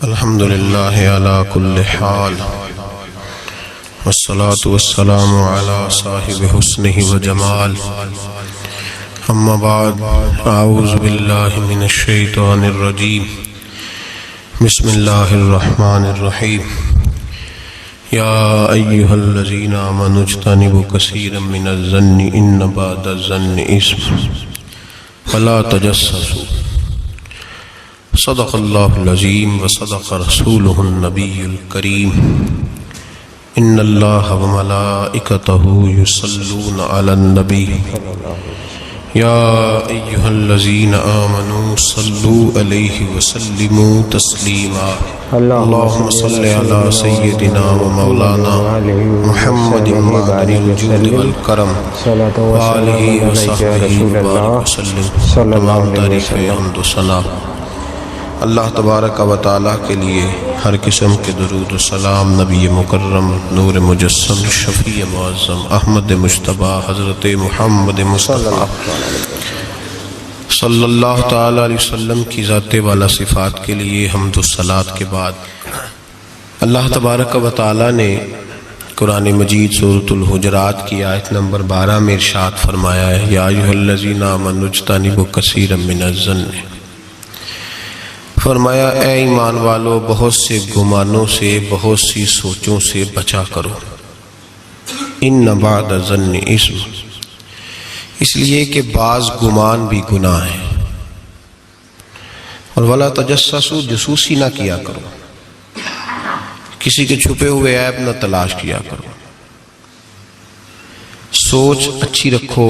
الحمد للہ علی کل حال والصلاة والسلام علی صاحب حسنہ وجمال اما بعد اعوذ باللہ من الشیطان الرجیم بسم اللہ الرحمن الرحیم یا ایہا الذین آمنوا اجتنبوا کثیرا من الظن ان بعض الظن اثم فلا تجسسوا صدق اللہ العظیم وصدق رسولہ النبی الکریم ان اللہ وملائکتہ یصلون علی النبی یا ایہا الذین آمنوا صلوا علیہ وسلموا تسلیما اللہم صل علی سیدنا و مولانا محمد معدن الجود والکرم وآلہ وصحبہ وبارک وسلم تمام تعریف حمد و ثنا اللہ تبارک و تعالیٰ کے لیے ہر قسم کے درود و سلام نبی مکرم نور مجسم شفیع معظم احمد مجتبیٰ حضرت محمد مصطفیٰ صلی اللہ تعالیٰ علیہ وسلم کی ذات والا صفات کے لیے حمد و صلات کے بعد اللہ تبارک و تعالیٰ نے قرآن مجید سورۃ الحجرات کی آیت نمبر 12 میں ارشاد فرمایا ہے یا ایھا الذین آمنوا اجتنبوا کثیرا من الظن، فرمایا اے ایمان والو بہت سے گمانوں سے بہت سی سوچوں سے بچا کرو، ان بعض الظن اثم، اس لیے کہ بعض گمان بھی گناہ ہے، اور ولا تجسسوا، جاسوسی نہ کیا کرو، کسی کے چھپے ہوئے عیب نہ تلاش کیا کرو، سوچ اچھی رکھو،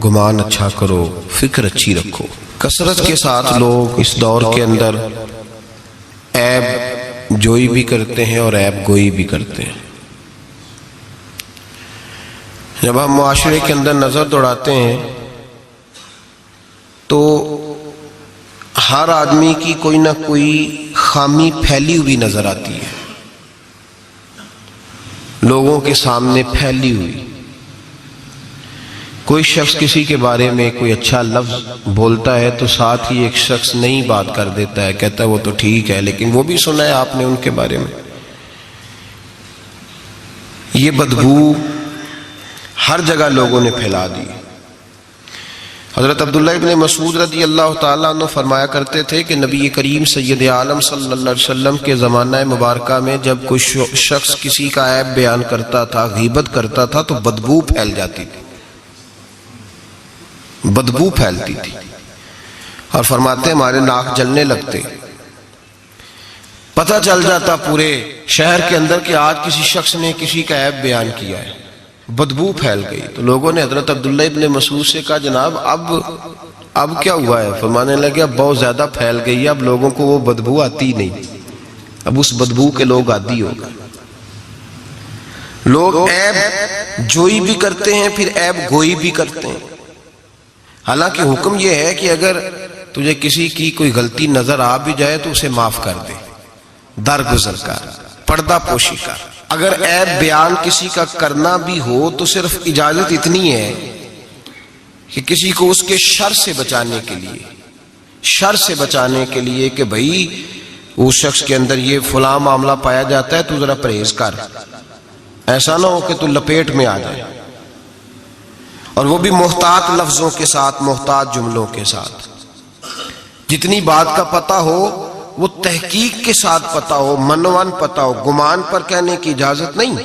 گمان اچھا کرو، فکر اچھی رکھو۔ کثرت کے ساتھ لوگ اس دور کے اندر عیب جوئی بھی کرتے ہیں اور عیب گوئی بھی کرتے ہیں۔ جب ہم معاشرے کے اندر نظر دوڑاتے ہیں تو ہر آدمی کی کوئی نہ کوئی خامی پھیلی ہوئی نظر آتی ہے، لوگوں کے سامنے پھیلی ہوئی۔ کوئی شخص کسی کے بارے میں کوئی اچھا لفظ بولتا ہے تو ساتھ ہی ایک شخص نئی بات کر دیتا ہے، کہتا ہے وہ تو ٹھیک ہے، لیکن وہ بھی سنا ہے آپ نے ان کے بارے میں۔ یہ بدبو ہر جگہ لوگوں نے پھیلا دی۔ حضرت عبداللہ ابن مسعود رضی اللہ تعالیٰ عنہ فرمایا کرتے تھے کہ نبی کریم سید عالم صلی اللہ علیہ وسلم کے زمانہ مبارکہ میں جب کوئی شخص کسی کا عیب بیان کرتا تھا، غیبت کرتا تھا تو بدبو پھیل جاتی تھی، بدبو پھیلتی تھی، اور فرماتے ہمارے ناک جلنے لگتے، پتہ چل جاتا پورے شہر کے اندر کہ آج کسی شخص نے کسی کا عیب بیان کیا ہے، بدبو پھیل گئی۔ تو لوگوں نے حضرت عبداللہ ابن مسعود سے کہا جناب اب کیا ہوا ہے؟ فرمانے لگے اب بہت زیادہ پھیل گئی ہے، اب لوگوں کو وہ بدبو آتی نہیں، اب اس بدبو کے لوگ عادی ہو گئے۔ لوگ عیب جوئی بھی کرتے ہیں، پھر عیب گوئی بھی کرتے ہیں۔ حالانکہ حکم یہ ہے کہ اگر تجھے کسی کی کوئی غلطی نظر آ بھی جائے تو اسے معاف کر دے، درگزر کر، پردہ پوشی کر۔ اگر عیب بیان کسی کا کرنا بھی ہو تو صرف اجازت اتنی ہے کہ کسی کو اس کے شر سے بچانے کے لیے کہ بھئی اس شخص کے اندر یہ فلاں معاملہ پایا جاتا ہے تو ذرا پرہیز کر، ایسا نہ ہو کہ تو لپیٹ میں آ جائے، اور وہ بھی محتاط لفظوں کے ساتھ، محتاط جملوں کے ساتھ۔ جتنی بات کا پتہ ہو وہ تحقیق کے ساتھ پتہ ہو، منوان پتہ ہو، گمان پر کہنے کی اجازت نہیں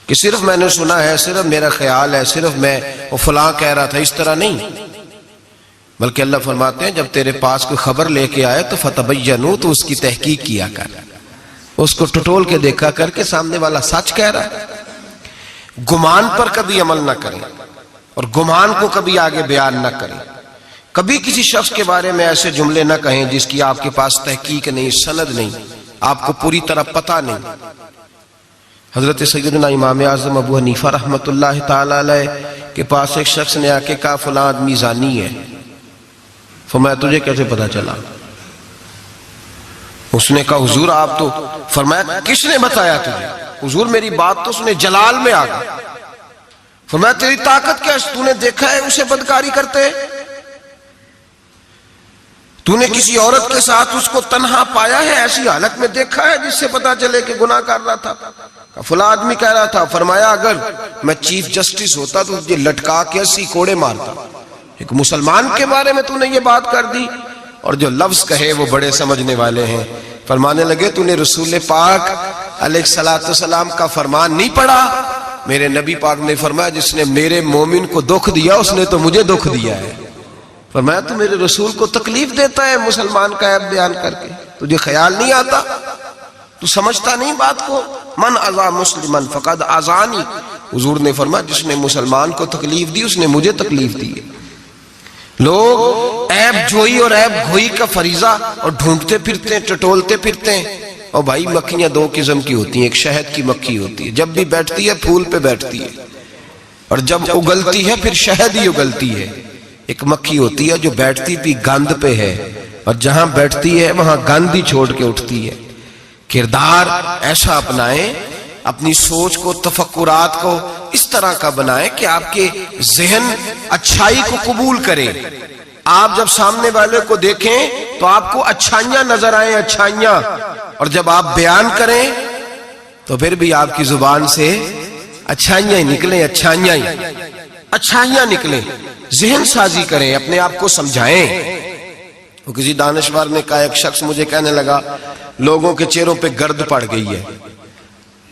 کہ صرف میں نے سنا ہے، صرف میرا خیال ہے، صرف میں وہ فلاں کہہ رہا تھا، اس طرح نہیں، بلکہ اللہ فرماتے ہیں جب تیرے پاس کوئی خبر لے کے آئے تو فتبینوا، تو اس کی تحقیق کیا کر، اس کو ٹٹول کے دیکھا کر کے سامنے والا سچ کہہ رہا ہے۔ گمان پر کبھی عمل نہ کریں، اور گمان کو کبھی آگے بیان نہ کریں۔ کبھی کسی شخص کے بارے میں ایسے جملے نہ کہیں جس کی آپ کے پاس تحقیق نہیں، سند نہیں، آپ کو پوری طرح پتہ نہیں۔ حضرت سیدنا امام اعظم ابو حنیفہ رحمۃ اللہ تعالی علیہ کے پاس ایک شخص نے آ کے کہا فلاں آدمی زانی ہے۔ فرمایا تجھے کیسے پتہ چلا؟ اس نے کہا حضور آپ تو، فرمایا کس نے بتایا تجھے؟ حضور میری بات تو سنے، جلال میں آ گیا۔ فرمایا تیری طاقت کیا ہے؟ تو نے دیکھا ہے اسے بدکاری کرتے؟ تو نے کسی عورت کے ساتھ اس کو تنہا پایا ہے، ایسی حالت میں دیکھا ہے جس سے پتا چلے کہ گناہ کر رہا تھا؟ فلاں آدمی کہہ رہا تھا، فرمایا اگر میں چیف جسٹس ہوتا تو تجھے لٹکا کے 80 کوڑے مارتا۔ ایک مسلمان کے بارے میں تو نے یہ بات کر دی، اور جو لفظ کہے وہ بڑے سمجھنے والے ہیں۔ فرمانے لگے تو نے رسول پاک علیہ السلام کا فرمان نہیں پڑھا؟ میرے نبی پاک نے فرمایا جس نے میرے مومن کو دکھ دیا اس نے تو مجھے دکھ دیا ہے۔ فرمایا تو میرے رسول کو تکلیف دیتا ہے مسلمان کا عیب بیان کر کے، تجھے خیال نہیں آتا؟ تو سمجھتا نہیں بات کو؟ من اذا مسلمن فقد اذانی، حضور نے فرمایا جس نے مسلمان کو تکلیف دی اس نے مجھے تکلیف دی ہے۔ لوگ عیب جوئی اور عیب گھوئی کا فریضہ اور ڈھونڈتے پھرتے ہیں، ٹٹولتے پھرتے ہیں۔ اور بھائی مکھیاں دو قسم کی ہوتی ہیں، ایک شہد کی مکھی ہوتی ہے، جب بھی بیٹھتی ہے پھول پہ بیٹھتی ہے، اور جب اگلتی ہے پھر شہد ہی اگلتی ہے۔ ایک مکھی ہوتی ہے جو بیٹھتی بھی گند پہ ہے، اور جہاں بیٹھتی ہے وہاں گند ہی چھوڑ کے اٹھتی ہے۔ کردار ایسا اپنائیں، اپنی سوچ کو، تفکرات کو اس طرح کا بنائیں کہ آپ کے ذہن اچھائی کو قبول کرے۔ آپ جب سامنے والے کو دیکھیں تو آپ کو اچھائیاں نظر آئیں، اچھائیاں، اور جب آپ بیان کریں تو پھر بھی آپ کی زبان سے اچھائیاں ہی نکلیں، اچھائیاں نکلیں۔ ذہن سازی کریں، اپنے آپ کو سمجھائیں۔ وہ کسی دانشور نے کہا، ایک شخص مجھے کہنے لگا لوگوں کے چہروں پہ گرد پڑ گئی ہے،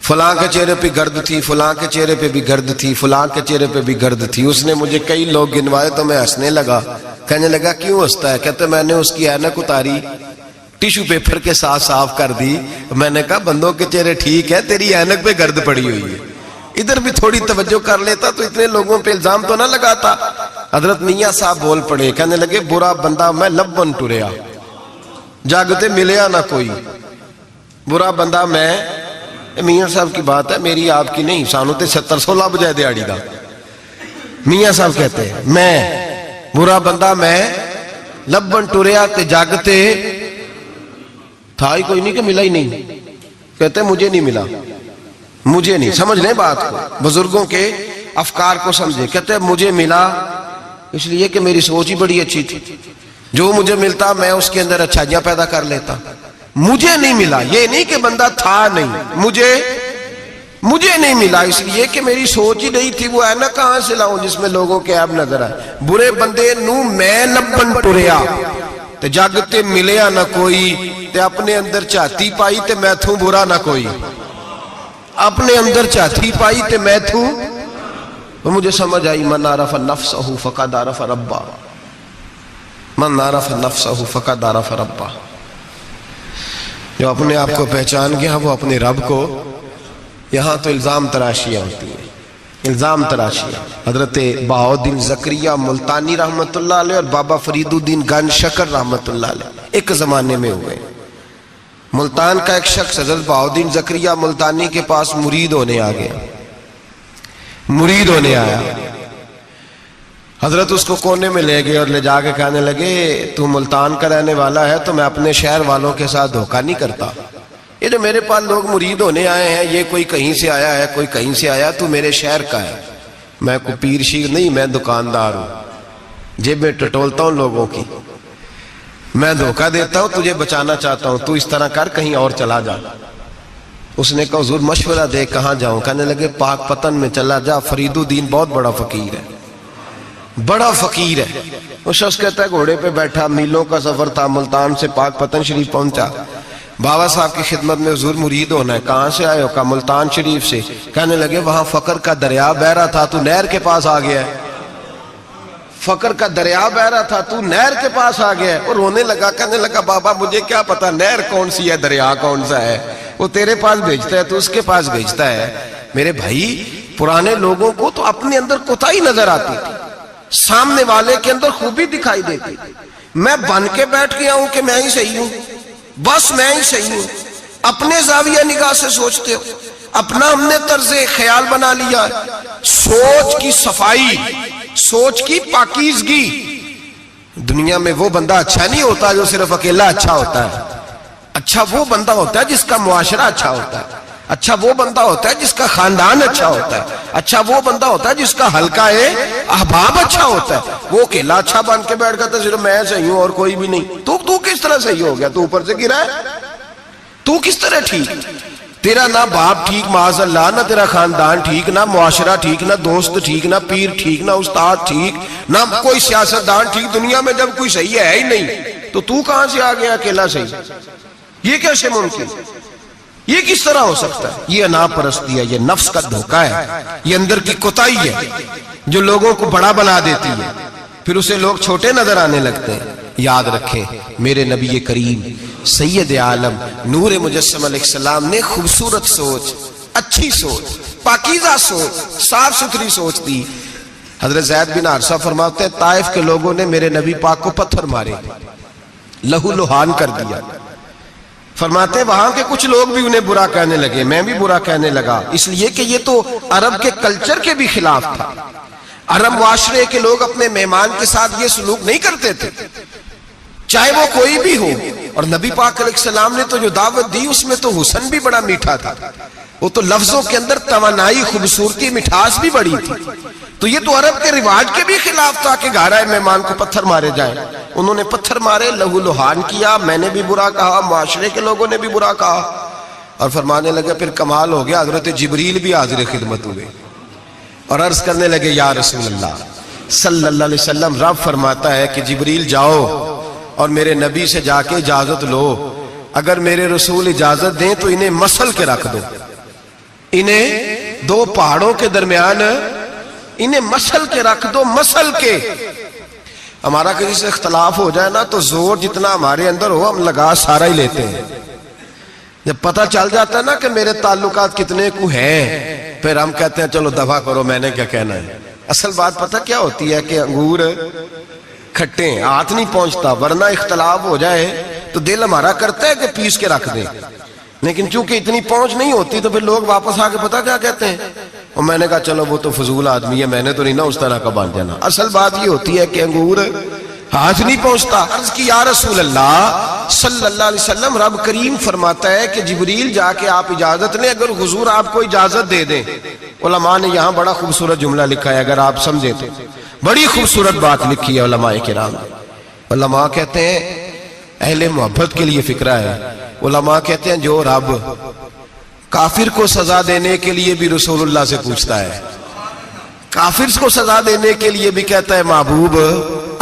فلاں کے چہرے پہ گرد تھی، فلاں کے چہرے پہ بھی گرد تھی، فلاں کے چہرے پہ بھی گرد تھی۔ اس نے مجھے کئی لوگ گنوائے تو میں ہنسنے لگا۔ کہنے لگا کیوں ہنستا ہے؟ کہتے میں نے اس کی اینک اتاری، ٹیشو پیپر کے ساتھ صاف کر دی۔ میں نے کہا بندوں کے چہرے ٹھیک ہے، تیری اینک پہ گرد پڑی ہوئی ہے، ادھر بھی تھوڑی توجہ کر لیتا تو اتنے لوگوں پہ الزام تو نہ لگاتا۔ حضرت میاں صاحب بول پڑے، کہنے لگے برا بندہ میں لبن ٹریا، جاگتے ملیا نہ کوئی۔ برا بندہ میں، میاں صاحب کی بات ہے، میری آپ کی نہیں، سانو تے 70-16 بجائے دیاڑی دا۔ میاں صاحب کہتے ہیں میں برا بندہ میں لبن ٹریا تے جاگتے تھا ہی کوئی نہیں کہ ملا ہی نہیں۔ کہتے مجھے نہیں ملا، مجھے نہیں۔ سمجھ لیں بات کو، بزرگوں کے افکار کو سمجھے۔ کہتے مجھے ملا اس لیے کہ میری سوچ ہی بڑی اچھی تھی، جو مجھے ملتا میں اس کے اندر اچھائیاں پیدا کر لیتا۔ مجھے نہیں ملا، یہ نہیں کہ بندہ تھا نہیں، مجھے نہیں ملا اس لیے کہ میری سوچ ہی نہیں تھی۔ وہ ہے نا کہاں سے لاؤں جس میں لوگوں کے عیب نظر آئے؟ برے بندے نو میں لبن ٹریا تے جاگتے ملیا نہ کوئی، تے اپنے اندر چاہتی پائی تے میں تھوں برا نہ کوئی۔ اپنے اندر چاہتی پائی تے میں تھوں، وہ مجھے سمجھ آئی من عرف نفسہ فقد عرف ربہ، من عرف نفسہ فقد عرف ربہ۔ جو اپنے آپ کو پہچان گیا وہ اپنے رب کو۔ یہاں تو الزام تراشیاں ہوتی ہیں، الزام تراشیاں۔ حضرت بہاؤالدین زکریا ملتانی رحمت اللہ علیہ اور بابا فرید الدین گنج شکر رحمت اللہ علیہ ایک زمانے میں ہوئے۔ ملتان کا ایک شخص حضرت بہاؤالدین زکریا ملتانی کے پاس مرید ہونے آ گیا، مرید ہونے آیا۔ حضرت اس کو کونے میں لے گئے اور لے جا کے کہنے لگے تو ملتان کا رہنے والا ہے تو میں اپنے شہر والوں کے ساتھ دھوکہ نہیں کرتا۔ یہ جو میرے پاس لوگ مرید ہونے آئے ہیں، یہ کوئی کہیں سے آیا ہے، کوئی کہیں سے آیا، تو میرے شہر کا ہے۔ میں کوئی پیر شیر نہیں، میں دکاندار ہوں، جیب میں ٹٹولتا ہوں لوگوں کی، میں دھوکہ دیتا ہوں، تجھے بچانا چاہتا ہوں، تو اس طرح کر کہیں اور چلا جا۔ اس نے کہا حضور مشورہ دے کہاں جاؤں؟ کہنے لگے پاک پتن میں چلا جا، فرید الدین بہت بڑا فقیر ہے، بڑا فقیر ہے۔ وہ شخص کہتا ہے گھوڑے پہ بیٹھا، میلوں کا سفر تھا، ملتان سے پاک پتن شریف پہنچا۔ بابا صاحب کی خدمت میں حضور مرید ہونا ہے، کہاں سے آئے ہو؟ کہا ملتان شریف سے۔ کہنے لگے وہاں فقر کا دریا بہ رہا تھا، تو نہر کے پاس آ گیا ہے۔ فقر کا دریا بہ رہا تھا، تو نہر کے پاس آ گیا ہے۔ اور رونے لگا، کہنے لگا بابا مجھے کیا پتا نہر کون سی ہے، دریا کون سا ہے، وہ تیرے پاس بھیجتا ہے تو اس کے پاس بھیجتا ہے۔ میرے بھائی پرانے لوگوں کو تو اپنے اندر کوتاہی نظر آتی تھی، سامنے والے کے اندر خوبی دکھائی دیتی۔ میں بن کے بیٹھ گیا ہوں کہ میں ہی صحیح ہوں، بس میں ہی صحیح ہوں۔ اپنے زاویہ نگاہ سے سوچتے ہو، اپنا ہم نے طرز خیال بنا لیا۔ سوچ کی صفائی، سوچ کی پاکیزگی۔ دنیا میں وہ بندہ اچھا نہیں ہوتا جو صرف اکیلا اچھا ہوتا ہے، اچھا وہ بندہ ہوتا ہے جس کا معاشرہ اچھا ہوتا ہے۔ اچھا وہ بندہ ہوتا ہے جس کا خاندان اچھا ہوتا ہے، اچھا وہ بندہ ہوتا ہے جس کا حلقہ احباب اچھا ہوتا ہے۔ وہ اکیلا اچھا بن کے بیٹھ گیا تھا صرف میں صحیح ہوں اور کوئی بھی نہیں۔ تو کس طرح صحیح ہو گیا؟ تو اوپر سے گرا ہے، تو کس طرح ٹھیک؟ تیرا نہ باپ ٹھیک معاذ اللہ، نہ تیرا خاندان ٹھیک، نہ معاشرہ ٹھیک، نہ دوست ٹھیک، نہ پیر ٹھیک، نہ استاد ٹھیک، نہ کوئی سیاستدان ٹھیک۔ دنیا میں جب کوئی صحیح ہے ہی نہیں تو کہاں سے آ گیا اکیلا صحیح؟ یہ کیسے ممکن؟ یہ کس طرح ہو سکتا ہے؟ یہ انا پرستی ہے، یہ نفس کا دھوکہ ہے، یہ اندر کی کوتاہی ہے جو لوگوں کو بڑا بنا دیتی ہے، پھر اسے لوگ چھوٹے نظر آنے لگتے ہیں۔ یاد رکھیں میرے نبی کریم سید عالم نور مجسم علیہ السلام نے خوبصورت سوچ، اچھی سوچ، پاکیزہ سوچ، صاف ستھری سوچ دی۔ حضرت زید بن حارثہ فرماتے ہیں طائف کے لوگوں نے میرے نبی پاک کو پتھر مارے، لہو لہان کر دیا۔ فرماتے ہیں وہاں کے کچھ لوگ بھی انہیں برا کہنے لگے، میں بھی برا کہنے لگا، اس لیے کہ یہ تو عرب کے کلچر کے بھی خلاف تھا۔ عرب معاشرے کے لوگ اپنے مہمان کے ساتھ یہ سلوک نہیں کرتے تھے، چاہے وہ کوئی بھی ہو۔ اور نبی پاک علیہ السلام نے تو جو دعوت دی اس میں تو حسن بھی بڑا میٹھا تھا، وہ تو لفظوں کے اندر توانائی، خوبصورتی، مٹھاس بھی بڑی تھی۔ تو یہ تو عرب کے رواج کے بھی خلاف تھا کہ گھر آئے مہمان کو پتھر مارے جائیں۔ انہوں نے پتھر مارے، لہو لہان کیا، میں نے بھی برا کہا، معاشرے کے لوگوں نے بھی برا کہا، اور فرمانے لگے پھر کمال ہو گیا، حضرت جبریل بھی حاضر خدمت ہوئے اور عرض کرنے لگے یا رسول اللہ صلی اللہ علیہ وسلم، رب فرماتا ہے کہ جبریل جاؤ اور میرے نبی سے جا کے اجازت لو، اگر میرے رسول اجازت دیں تو انہیں مسل کے رکھ دو، انہیں دو پہاڑوں کے درمیان انہیں مسل کے رکھ دو، مسل کے۔ ہمارا کسی سے اختلاف ہو جائے نا تو زور جتنا ہمارے اندر ہو ہم لگا سارا ہی لیتے ہیں، جب پتہ چل جاتا ہے نا کہ میرے تعلقات کتنے کو ہیں پھر ہم کہتے ہیں چلو دفع کرو، میں نے کیا کہنا ہے۔ اصل بات پتہ کیا ہوتی ہے کہ انگور کھٹے ہیں، ہاتھ نہیں پہنچتا، ورنہ اختلاف ہو جائے تو دل ہمارا کرتا ہے کہ پیس کے رکھ دیں، لیکن چونکہ اتنی پہنچ نہیں ہوتی تو پھر لوگ واپس آ کے پتہ کیا کہتے ہیں، اور میں نے کہا چلو وہ تو فضول آدمی ہے، میں نے تو نہیں نا اس طرح کا باندھ جانا۔ اصل بات یہ ہوتی ہے کہ انگور ہاتھ نہیں پہنچتا۔ عرض کی یا رسول اللہ صلی اللہ علیہ وسلم، رب کریم فرماتا ہے کہ جبریل جا کے آپ اجازت لیں، اگر حضور آپ کو اجازت دے دیں۔ علماء نے یہاں بڑا خوبصورت جملہ لکھا ہے، اگر آپ سمجھیں تو بڑی خوبصورت بات لکھی ہے علماء کرام۔ علماء کہتے ہیں اہل محبت کے لیے فکرہ ہے، علماء کہتے ہیں جو رب کافر کو سزا دینے کے لیے بھی رسول اللہ سے پوچھتا ہے، کافر کو سزا دینے کے لیے بھی کہتا ہے محبوب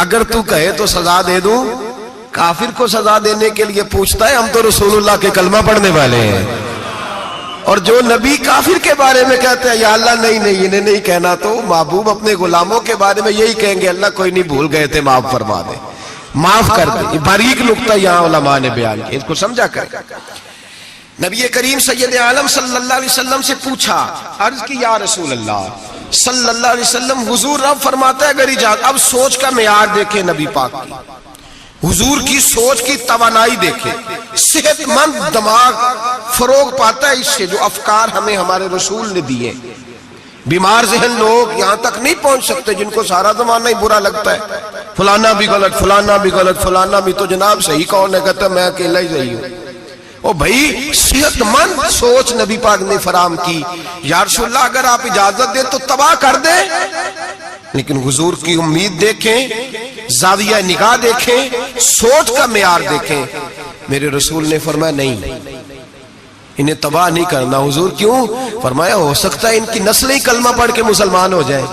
اگر تو کہے تو سزا دے دوں، کافر کو سزا دینے کے لیے پوچھتا ہے۔ ہم تو رسول اللہ کے کلمہ پڑھنے والے ہیں، اور جو نبی کافر کے بارے میں کہتے ہیں یا اللہ نہیں انہیں نہیں کہنا، تو محبوب اپنے غلاموں کے بارے میں یہی کہیں گے اللہ کوئی نہیں، بھول گئے تھے، معاف فرما دے، معاف کر دے۔ یہ باریک نقطہ یہاں علماء نے بیان کیا، اس کو سمجھا کریں۔ نبی کریم سید عالم صلی اللہ علیہ وسلم سے پوچھا، عرض کی یا رسول اللہ صلی اللہ علیہ وسلم، حضور رب فرماتا ہے اگر اجازت۔ اب سوچ کا معیار دیکھیں نبی پاک کی، حضور کی سوچ کی توانائی دیکھیں، صحت مند دماغ فروغ پاتا ہے اس سے جو افکار ہمیں ہمارے رسول نے دیے۔ بیمار ذہن لوگ یہاں تک نہیں پہنچ سکتے جن کو سارا زمانہ ہی برا لگتا ہے، فلانا بھی غلط، فلانا بھی غلط، فلانا بھی، تو جناب صحیح کون ہے؟ کہتا میں اکیلا ہی صحیح ہوں۔ او بھائی صحت مند سوچ نبی پاک نے فراہم کی، یا رسول اللہ اگر آپ اجازت دیں تو تباہ کر دیں، لیکن حضور کی امید دیکھیں، زاویہ نگاہ دیکھیں، سوچ کا معیار دیکھیں۔ میرے رسول نے فرمایا نہیں، انہیں تباہ نہیں کرنا۔ حضور کیوں؟ فرمایا ہو سکتا ہے ان کی نسلیں کلمہ پڑھ کے مسلمان ہو جائیں،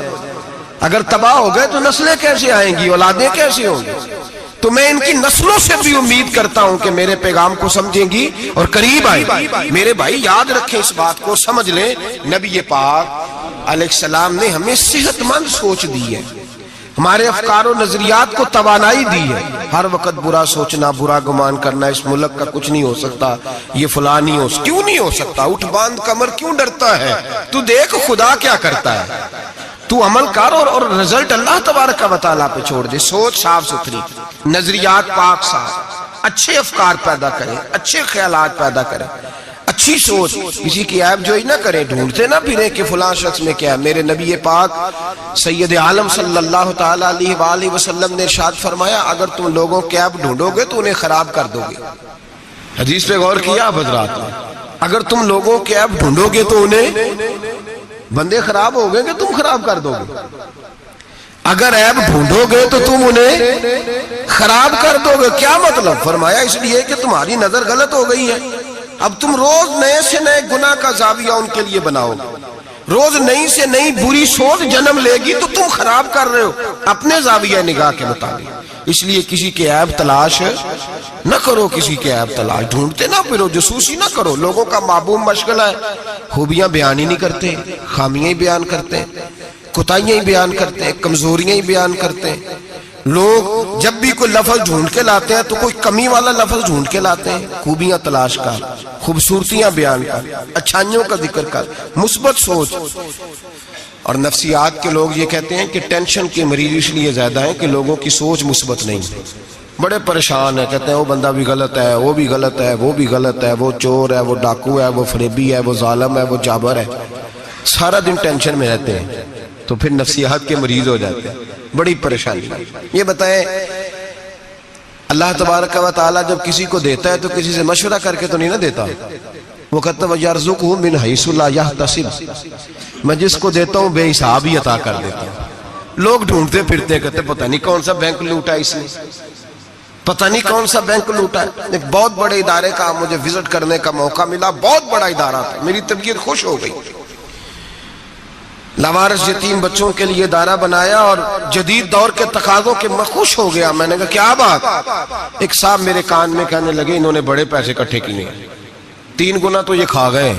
اگر تباہ ہو گئے تو نسلیں کیسے آئیں گی، اولادیں کیسے ہوں گی؟ تو میں ان کی نسلوں سے بھی امید کرتا ہوں کہ میرے پیغام کو سمجھیں گی اور قریب آئیں گی۔ میرے بھائی یاد رکھیں اس بات کو، سمجھ لیں نبی پاک علیہ السلام نے ہمیں صحت مند سوچ دی ہے، ہمارے افکار و نظریات کو توانائی دی ہے۔ ہر وقت برا سوچنا، برا گمان کرنا، اس ملک کا کچھ نہیں ہو سکتا، یہ فلاں نہیں ہو سکتا، کیوں نہیں ہو سکتا؟ اٹھ باندھ کمر کیوں ڈرتا ہے؟ تو دیکھ خدا کیا کرتا ہے، تو عمل کر اور رزلٹ اللہ تبارک و تعالیٰ پہ چھوڑ دے۔ سوچ صاف ستھری، نظریات پاک صاف، اچھے افکار پیدا کریں، اچھے خیالات پیدا کریں، اچھی سوچ، کسی کی عیب جوئی نہ کریں، ڈھونڈتے نہ پھریں کہ فلاں شخص میں کیا ہے۔ میرے نبی پاک سید عالم صلی اللہ تعالیٰ علیہ وآلہ وسلم نے ارشاد فرمایا اگر تم لوگوں کے عیب ڈھونڈو گے تو انہیں خراب کر دو گے۔ حدیث پہ غور کیا آپ حضرات نے؟ اگر تم لوگوں کے عیب ڈھونڈو گے تو انہیں بندے خراب ہو گئے کہ تم خراب کر دو گے. اگر عیب ڈھونڈو گے تو تم انہیں خراب کر دو گے. کیا مطلب؟ فرمایا اس لیے کہ تمہاری نظر غلط ہو گئی ہے. اب تم روز نئے سے نئے گناہ کا زاویہ ان کے لیے بناؤ گے. روز نئی سے نئی بری سوچ جنم لے گی تو تم خراب کر رہے ہو اپنے زاویہ نگاہ کے مطابق. اس لیے کسی کے عیب تلاش نہ کرو. کسی کے عیب تلاش ڈھونڈتے نہ پھرو. جاسوسی نہ کرو. لوگوں کا معبوم مشغلہ ہے خوبیاں بیان ہی نہیں کرتے, خامیاں ہی بیان کرتے, کوتاہیاں ہی بیان کرتے ہیں, کمزوریاں ہی بیان کرتے ہیں. لوگ جب بھی کوئی لفظ ڈھونڈ کے لاتے ہیں تو کوئی کمی والا لفظ ڈھونڈ کے لاتے ہیں. خوبیاں تلاش کر, خوبصورتیاں بیان کر, اچھائیوں کا ذکر کر, مثبت سوچ. اور نفسیات کے لوگ یہ کہتے ہیں کہ ٹینشن کے مریض اس لیے زیادہ ہیں کہ لوگوں کی سوچ مثبت نہیں. بڑے پریشان ہیں, کہتے ہیں وہ بندہ بھی غلط ہے, وہ بھی غلط ہے, وہ بھی غلط ہے, وہ چور ہے, وہ ڈاکو ہے, وہ فریبی ہے, وہ ظالم ہے, وہ جابر ہے. سارا دن ٹینشن میں رہتے ہیں تو پھر نفسیات کے مریض ہو جاتے ہیں. بڑی پریشانی. یہ بتائیں اللہ تبارک و تعالیٰ جب کسی کو دیتا ہے تو کسی سے مشورہ کر کے تو نہیں نہ دیتا. وہ کہتا ہے وَيَرْزُقْهُ مِنْ حَيْثُ لَا يَحْتَسِبُ, میں جس کو دیتا ہوں بے حساب ہی عطا کر دیتا ہوں. لوگ ڈھونڈتے پھرتے ہیں, کہتے پتہ نہیں کون سا بینک لوٹا اس نے, پتہ نہیں کون سا بینک لوٹا ہے. ایک بہت بڑے ادارے کا مجھے وزٹ کرنے کا موقع ملا, بہت بڑا ادارہ تھا, میری طبیعت خوش ہو گئی. لاوارث یتیم بچوں کے لیے ادارہ بنایا اور جدید دور کے تقاضوں کے میں خوش ہو گیا. میں نے کہا کیا بات؟ ایک صاحب میرے کان میں کہنے لگے انہوں نے بڑے پیسے اکٹھے کیے, 3 گنا تو یہ کھا گئے,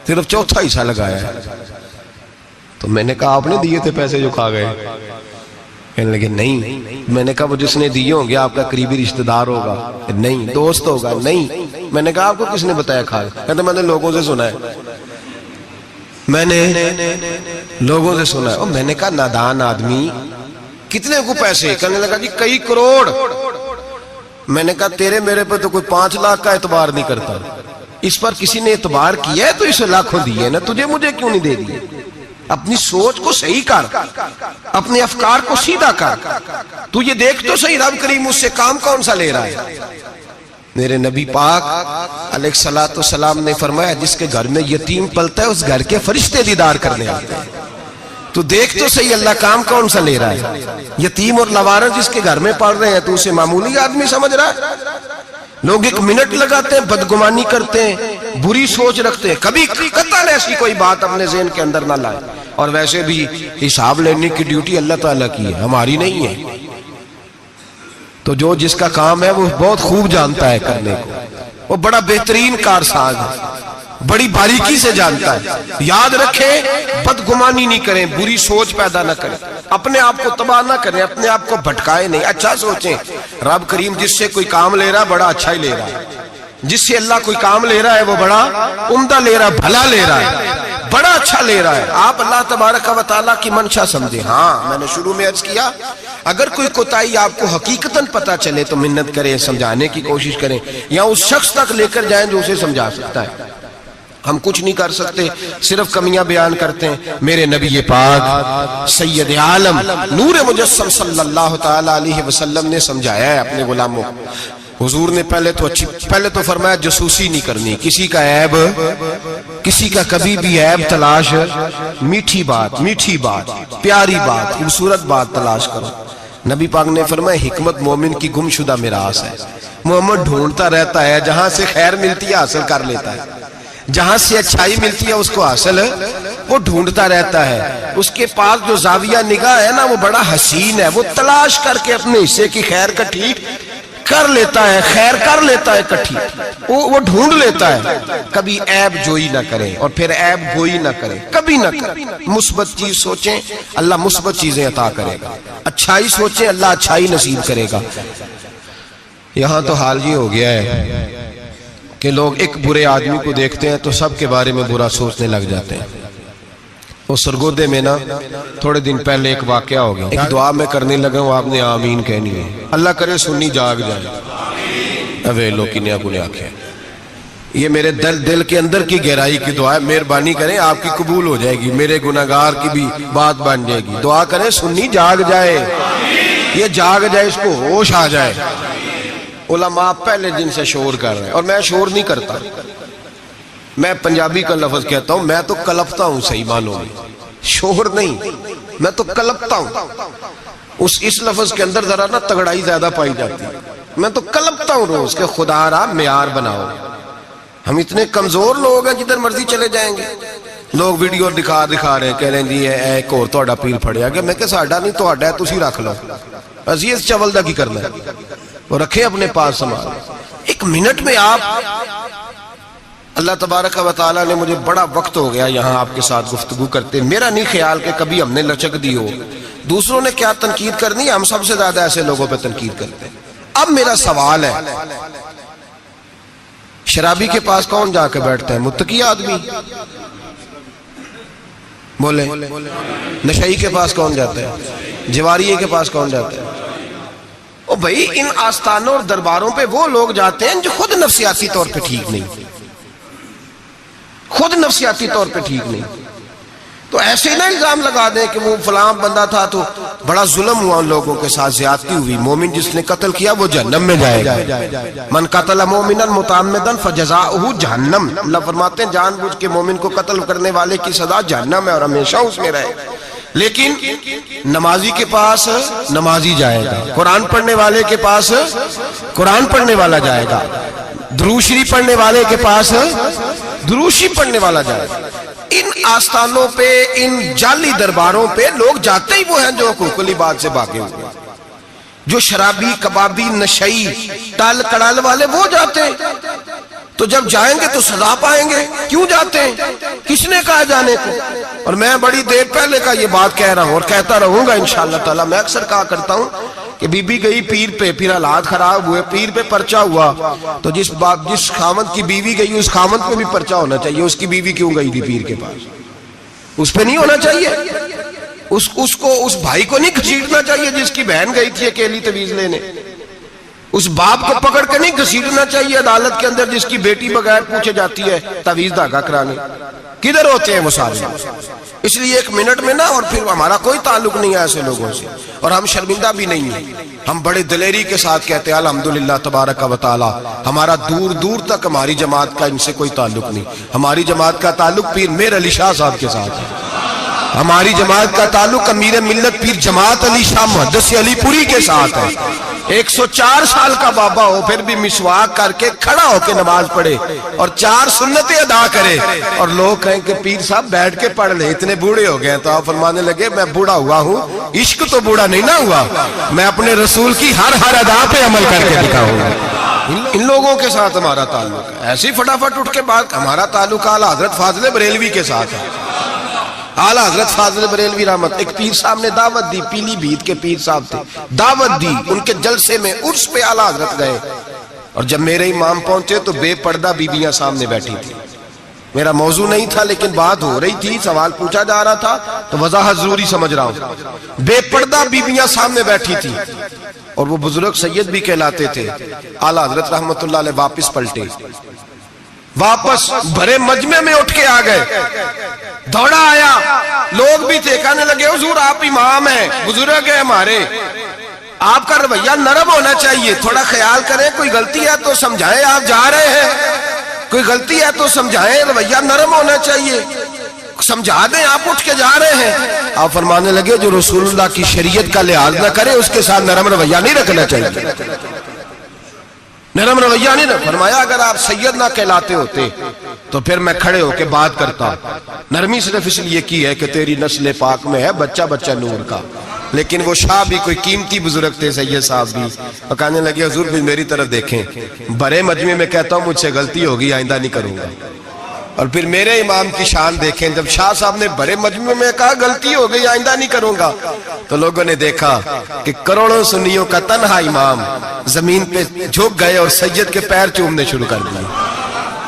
صرف چوتھا حصہ لگایا ہے. تو میں نے کہا آپ نے دیے تھے پیسے جو کھا گئے؟ کہنے لگے نہیں. میں نے کہا وہ جس نے دیے ہوں گے آپ کا قریبی رشتہ دار ہوگا, نہیں دوست ہوگا, نہیں. میں نے کہا آپ کو کس نے بتایا کھا گئے؟ کہتے میں نے لوگوں سے سنا ہے, میں نے لوگوں سے سنا ہے. اور میں نے کہا نادان آدمی کتنے کو پیسے؟ کہنے لگا جی کئی کروڑ. میں نے کہا تیرے میرے پہ تو کوئی 5 لاکھ کا اعتبار نہیں کرتا, اس پر کسی نے اعتبار کیا ہے تو اسے لاکھوں دیے نا, تجھے مجھے کیوں نہیں دے دیے؟ اپنی سوچ کو صحیح کر, اپنے افکار کو سیدھا کر. تو یہ دیکھ تو صحیح رب کریم اس سے کام کون سا لے رہا ہے. میرے نبی پاک علیہ السلام نے فرمایا جس کے گھر میں یتیم پلتا ہے اس گھر کے فرشتے دیدار کرنے آتے ہیں. تو دیکھ تو صحیح اللہ کام کون سا لے رہا ہے. یتیم اور لوارث جس کے گھر میں پڑھ رہے ہیں تو اسے معمولی آدمی سمجھ رہا ہے. لوگ 1 منٹ لگاتے ہیں, بدگمانی کرتے ہیں, بری سوچ رکھتے ہیں, کبھی قطعاً ایسی کوئی بات اپنے ذہن کے اندر نہ لائے. اور ویسے بھی حساب لینے کی ڈیوٹی اللہ تعالیٰ کی ہے, ہماری نہیں ہے. تو جو جس کا کام ہے وہ بہت خوب جانتا ہے کرنے کو, وہ بڑا بہترین کارساز ہے, بڑی باریکی سے جانتا ہے. یاد رکھیں بدگمانی نہیں کریں, بری سوچ پیدا نہ کریں, اپنے آپ کو تباہ نہ کریں, اپنے آپ کو بھٹکائیں نہیں. اچھا سوچیں رب کریم جس سے کوئی کام لے رہا ہے بڑا اچھا ہی لے رہا ہے. جس سے اللہ کوئی کام لے رہا ہے وہ بڑا عمدہ لے رہا ہے, بھلا لے رہا ہے, بڑا اچھا لے رہا ہے. آپ اللہ تبارک و تعالیٰ کی منشا سمجھیں. ہاں میں نے شروع میں عرض کیا اگر کوئی کوتاہی آپ کو حقیقتاً پتا چلے تو منت کریں, سمجھانے کی کوشش کریں, یا اس شخص تک لے کر جائیں جو اسے سمجھا سکتا ہے. ہم کچھ نہیں کر سکتے, صرف کمیاں بیان کرتے ہیں. میرے نبی پاک سید عالم نور مجسم صلی اللہ تعالی علیہ وسلم نے سمجھایا ہے اپنے غلاموں. حضور نے پہلے تو فرمایا جاسوسی نہیں کرنی, کسی کا عیب, کسی کا کبھی بھی عیب تلاش, میٹھی بات, پیاری بات, خوبصورت بات تلاش کرو. نبی پاک نے فرمایا حکمت مومن کی گم شدہ میراث ہے. محمد ڈھونڈتا رہتا ہے, جہاں سے خیر ملتی ہے حاصل کر لیتا ہے, جہاں سے اچھائی ملتی ہے اس کو حاصل وہ ڈھونڈتا رہتا ہے. اس کے پاس جو زاویہ نگاہ ہے نا وہ بڑا حسین ہے, وہ تلاش کر کے اپنے حصے کی خیر کٹھی کر لیتا ہے, خیر کر لیتا ہے کٹھی, وہ ڈھونڈ لیتا ہے. کبھی عیب جوئی نہ کریں اور پھر عیب گوئی نہ کریں, کبھی نہ کریں. مثبت چیز سوچیں اللہ مثبت چیزیں عطا کرے گا, اچھائی سوچیں اللہ اچھائی نصیب کرے گا. یہاں تو حال یہ ہو گیا ہے کہ لوگ ایک برے آدمی کو دیکھتے ہیں تو سب کے بارے میں برا سوچنے لگ جاتے ہیں. وہ سرگودے میں نا تھوڑے دن پہلے ایک واقعہ ہو گیا, ایک دعا میں کرنے لگا ہوں, آپ نے آمین کہنی ہے. اللہ کرے سنی جاگ جائے. اوے لوکی نیا کو نیا کیا, یہ میرے دل کے اندر کی گہرائی کی دعا ہے, مہربانی کریں آپ کی قبول ہو جائے گی, میرے گناہگار کی بھی بات بن جائے گی. دعا کریں سنی جاگ جائے, یہ جاگ جائے, اس کو ہوش آ جائے. علماء پہلے دن سے شور کر رہے ہیں اور میں شور نہیں کرتا, میں پنجابی کا لفظ کہتا ہوں، میں تو کلپتا ہوں صحیح معنوں میں، شوہر نہیں، میں تو کلپتا ہوں۔ اس لفظ کے اندر ذرا نا تگڑائی زیادہ پائی جاتی ہے۔ میں تو کلپتا ہوں روز کہ خدا را معیار بناؤ۔ ہم اتنے کمزور لوگ ہیں، جدھر مرضی چلے جائیں گے۔ لوگ ویڈیو دکھا رہے ہیں، کہہ رہے ہیں جی ایک اور تہاڈا پیر پھڑیا گیا۔ میں کہ ساڈا نہیں تہاڈا ہے، تسی رکھ لو، اسی اس چول دا کی کرنا ہے، وہ رکھے اپنے پاس سامان۔ ایک منٹ میں آپ، اللہ تبارک و تعالیٰ نے مجھے بڑا وقت ہو گیا یہاں آپ کے ساتھ گفتگو کرتے، میرا نہیں خیال کہ کبھی ہم نے لچک دی ہو۔ دوسروں نے کیا تنقید کرنی، ہم سب سے زیادہ ایسے لوگوں پہ تنقید کرتے ہیں۔ اب میرا سوال ہے، شرابی کے پاس کون جا کے بیٹھتا ہے؟ متقی آدمی؟ بولے۔ نشئی کے پاس کون جاتا ہے؟ جواریے کے پاس کون جاتا ہے؟ او بھائی، ان آستانوں اور درباروں پہ وہ لوگ جاتے ہیں جو خود نفسیاتی طور پہ ٹھیک نہیں، خود نفسیاتی طور پہ ٹھیک نہیں۔ تو ایسے نہ الزام لگا دیں کہ وہ فلاں بندہ تھا تو بڑا ظلم ہوا ان لوگوں کے ساتھ، زیادتی ہوئی، مومن جس نے قتل کیا وہ جہنم میں جائے گا۔ من قتل مومنا متعمدا فجزاؤہ جہنم، اللہ فرماتے ہیں جان بوجھ کے مومن کو قتل کرنے والے کی سزا جہنم ہے اور ہمیشہ اس میں رہے گا۔ لیکن نمازی کے پاس نمازی جائے گا، قرآن پڑھنے والے کے پاس قرآن پڑھنے والا جائے گا، درود شریف پڑھنے والے کے پاس درود شریف پڑھنے والا جائے گا۔ ان آستانوں پہ، ان جعلی درباروں پہ لوگ جاتے ہی وہ ہیں جو حقوق العباد سے بھاگے ہوئے، جو شرابی، کبابی، نشئی، ٹال کڑال والے وہ جاتے ہیں۔ تو جب جائیں گے تو سزا پائیں گے۔ کیوں جاتے ہیں؟ کس نے کہا جانے کو؟ اور میں بڑی دیر پہلے کا یہ بات کہہ رہا ہوں اور کہتا رہوں گا انشاءاللہ تعالی۔ میں اکثر کہا کرتا ہوں کہ بی بی گئی پیر پہ، پھر حالات خراب ہوئے، پیر پہ پرچہ ہوا، تو جس خاوند کی بیوی گئی اس خاوند پہ بھی پرچہ ہونا چاہیے۔ اس کی بیوی کیوں گئی تھی پیر کے پاس؟ اس پہ نہیں ہونا چاہیے؟ اس بھائی کو نہیں گھسیٹنا چاہیے جس کی بہن گئی تھی اکیلی تویز لینے؟ اس باپ کو پکڑ کے نہیں گھسیٹنا چاہیے عدالت کے اندر جس کی بیٹی بغیر پوچھے جاتی ہے تویز دھاگا کرانے؟ کدھر ہوتے ہیں وہ سارے؟ اس لیے ایک منٹ میں نہ، اور پھر ہمارا کوئی تعلق نہیں ہے ایسے لوگوں سے، اور ہم شرمندہ بھی نہیں ہیں۔ ہم بڑے دلیری کے ساتھ کہتے ہیں الحمدللہ تبارک و تعالی، ہمارا دور دور تک ہماری جماعت کا ان سے کوئی تعلق نہیں۔ ہماری جماعت کا تعلق پیر میر علی شاہ صاحب کے ساتھ ہے، ہماری جماعت کا تعلق امیر ملت پیر جماعت علی شاہ محدث علی پوری کے ساتھ ہے۔ 104 سال کا بابا ہو پھر بھی مسواک کر کے کھڑا ہو کے نماز پڑھے اور 4 سنتیں ادا کرے، اور لوگ کہیں کہ پیر صاحب بیٹھ کے پڑھ لے، اتنے بوڑھے ہو گئے۔ تو آپ فرمانے لگے میں بوڑھا ہوا ہوں، عشق تو بوڑھا نہیں نہ ہوا، میں اپنے رسول کی ہر ادا پہ عمل کر کے دکھاؤں گا۔ ان لوگوں کے ساتھ ہمارا تعلق ہے۔ ایسی فٹافٹ اٹھ کے بات، ہمارا تعلق اعلیٰ حضرت فاضل بریلوی کے ساتھ ہے۔ اعلیٰ حضرت فاضل بریلوی رحمت، ایک پیر صاحب نے دعوت دی، پیلی بھیت کے پیر صاحب تھے، دعوت دی، ان کے جلسے میں عرس پہ اعلیٰ حضرت گئے، اور جب میرے امام پہنچے تو بے پردہ بیویاں سامنے بیٹھی تھی۔ میرا موضوع نہیں تھا لیکن بات ہو رہی تھی، سوال پوچھا جا رہا تھا تو وضاحت ضروری سمجھ رہا ہوں۔ بے پردہ بیویاں سامنے بیٹھی تھی، اور وہ بزرگ سید بھی کہلاتے تھے۔ اعلیٰ حضرت رحمت اللہ علیہ واپس پلٹے، واپس بھرے مجمع میں اٹھ کے آ گئے، دوڑا آیا، لوگ بھی تھے، کہنے لگے حضور آپ امام ہیں، بزرگ ہیں ہمارے، آپ کا رویہ نرم ہونا چاہیے، تھوڑا خیال کریں، کوئی غلطی ہے تو سمجھائیں، آپ جا رہے ہیں، کوئی غلطی ہے تو سمجھائیں، رویہ نرم ہونا چاہیے، سمجھا دیں، آپ اٹھ کے جا رہے ہیں۔ آپ فرمانے لگے جو رسول اللہ کی شریعت کا لحاظ نہ کرے اس کے ساتھ نرم رویہ نہیں رکھنا چاہیے، نرم رویہ نہیں رکھنا۔ فرمایا اگر آپ سید نہ کہلاتے ہوتے تو پھر میں کھڑے ہو کے بات کرتا، نرمی صرف اس لیے کی ہے کہ تیری نسل پاک میں ہے بچہ بچہ نور کا۔ لیکن وہ شاہ بھی کوئی قیمتی بزرگ تھے، سید صاحب بھی، اور کہنے لگے حضور بھی میری طرف دیکھیں، بڑے مجمع میں کہتا ہوں مجھ سے غلطی ہوگی، آئندہ نہیں کروں گا۔ اور پھر میرے امام کی شان دیکھیں، جب شاہ صاحب نے بڑے مجمع میں کہا غلطی ہو گئی آئندہ نہیں کروں گا، تو لوگوں نے دیکھا کہ کروڑوں سنیوں کا تنہا امام زمین پہ جھک گئے اور سید کے پیر چومنے شروع کر دیے۔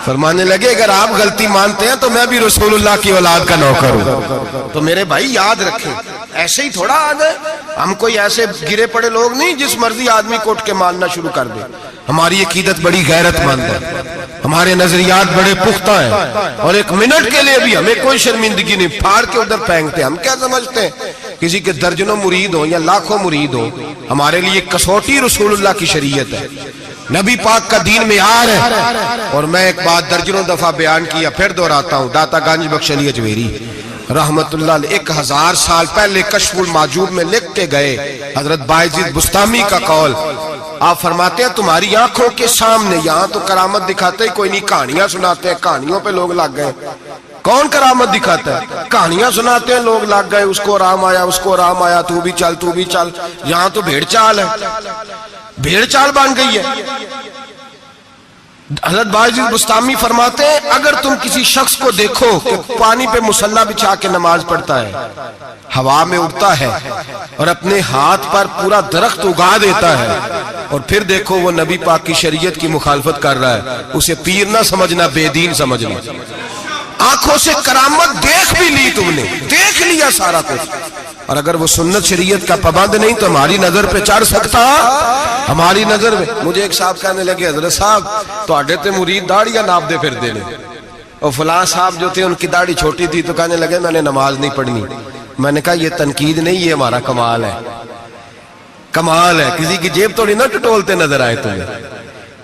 فرمانے لگے اگر آپ غلطی مانتے ہیں تو میں بھی رسول اللہ کی اولاد کا نوکر ہوں۔ تو میرے بھائی یاد رکھیں، ایسے ہی تھوڑا آ جائے، ہم کوئی ایسے گرے پڑے لوگ نہیں جس مرضی آدمی کو اٹھ کے ماننا شروع کر دے۔ ہماری عقیدت بڑی غیرت مند ہے، ہمارے نظریات بڑے پختہ ہیں، اور ایک منٹ کے لیے بھی ہمیں کوئی شرمندگی نہیں، پھاڑ کے ادھر پھینکتے. ہم کیا سمجھتے ہیں کسی کے درجنوں مرید ہوں یا لاکھوں مرید ہوں، ہمارے لیے کسوٹی رسول اللہ کی شریعت ہے، نبی پاک کا دین معیار ہے. اور میں ایک بات درجنوں دفعہ بیان کیا، پھر دہراتا ہوں. داتا گنج بخش علی اجمیری رحمت اللہ علیہ 1000 سال پہلے کشف المعجوب میں لکھ کے گئے حضرت بایزید بستامی کا قول. آپ فرماتے ہیں تمہاری آنکھوں کے سامنے، یہاں تو کرامت دکھاتے ہی کوئی نہیں، کہانیاں سناتے ہیں، کہانیوں پہ لوگ لگ گئے. کون کرامت دکھاتا ہے؟ کہانیاں سناتے ہیں لوگ لگ گئے، اس کو آرام آیا، اس کو آرام آیا، تو بھی چل تو بھی چل. یہاں تو بھیڑ چال ہے، بھیڑ چال بن گئی ہے. حضرت بایزید بستامی فرماتے ہیں اگر تم کسی شخص کو دیکھو کہ پانی پہ مصلی بچھا کے نماز پڑھتا ہے، ہوا میں اڑتا ہے اور اپنے ہاتھ پر پورا درخت اگا دیتا ہے، اور پھر دیکھو وہ نبی پاک کی شریعت کی مخالفت کر رہا ہے، اسے پیر نہ سمجھنا، بے دین سمجھنا. آنکھوں سے کرامت دیکھ بھی لی، تم نے دیکھ لیا سارا کچھ، اور اگر وہ سنت شریعت کا پابند نہیں تو ہماری نظر پہ چڑھ سکتا؟ ہماری نظر میں. مجھے ایک صاحب کہنے لگے حضرت صاحب تو آڈے تے مرید داڑیاں ناپ دے پھر دینے، اور فلاں صاحب جو تھے ان کی داڑھی چھوٹی تھی تو کہنے لگے میں نے نماز نہیں پڑھنی. میں نے کہا یہ تنقید نہیں، یہ ہمارا کمال ہے، کمال ہے. کسی کی جیب توڑی نہ ٹٹولتے نظر آئے تمہیں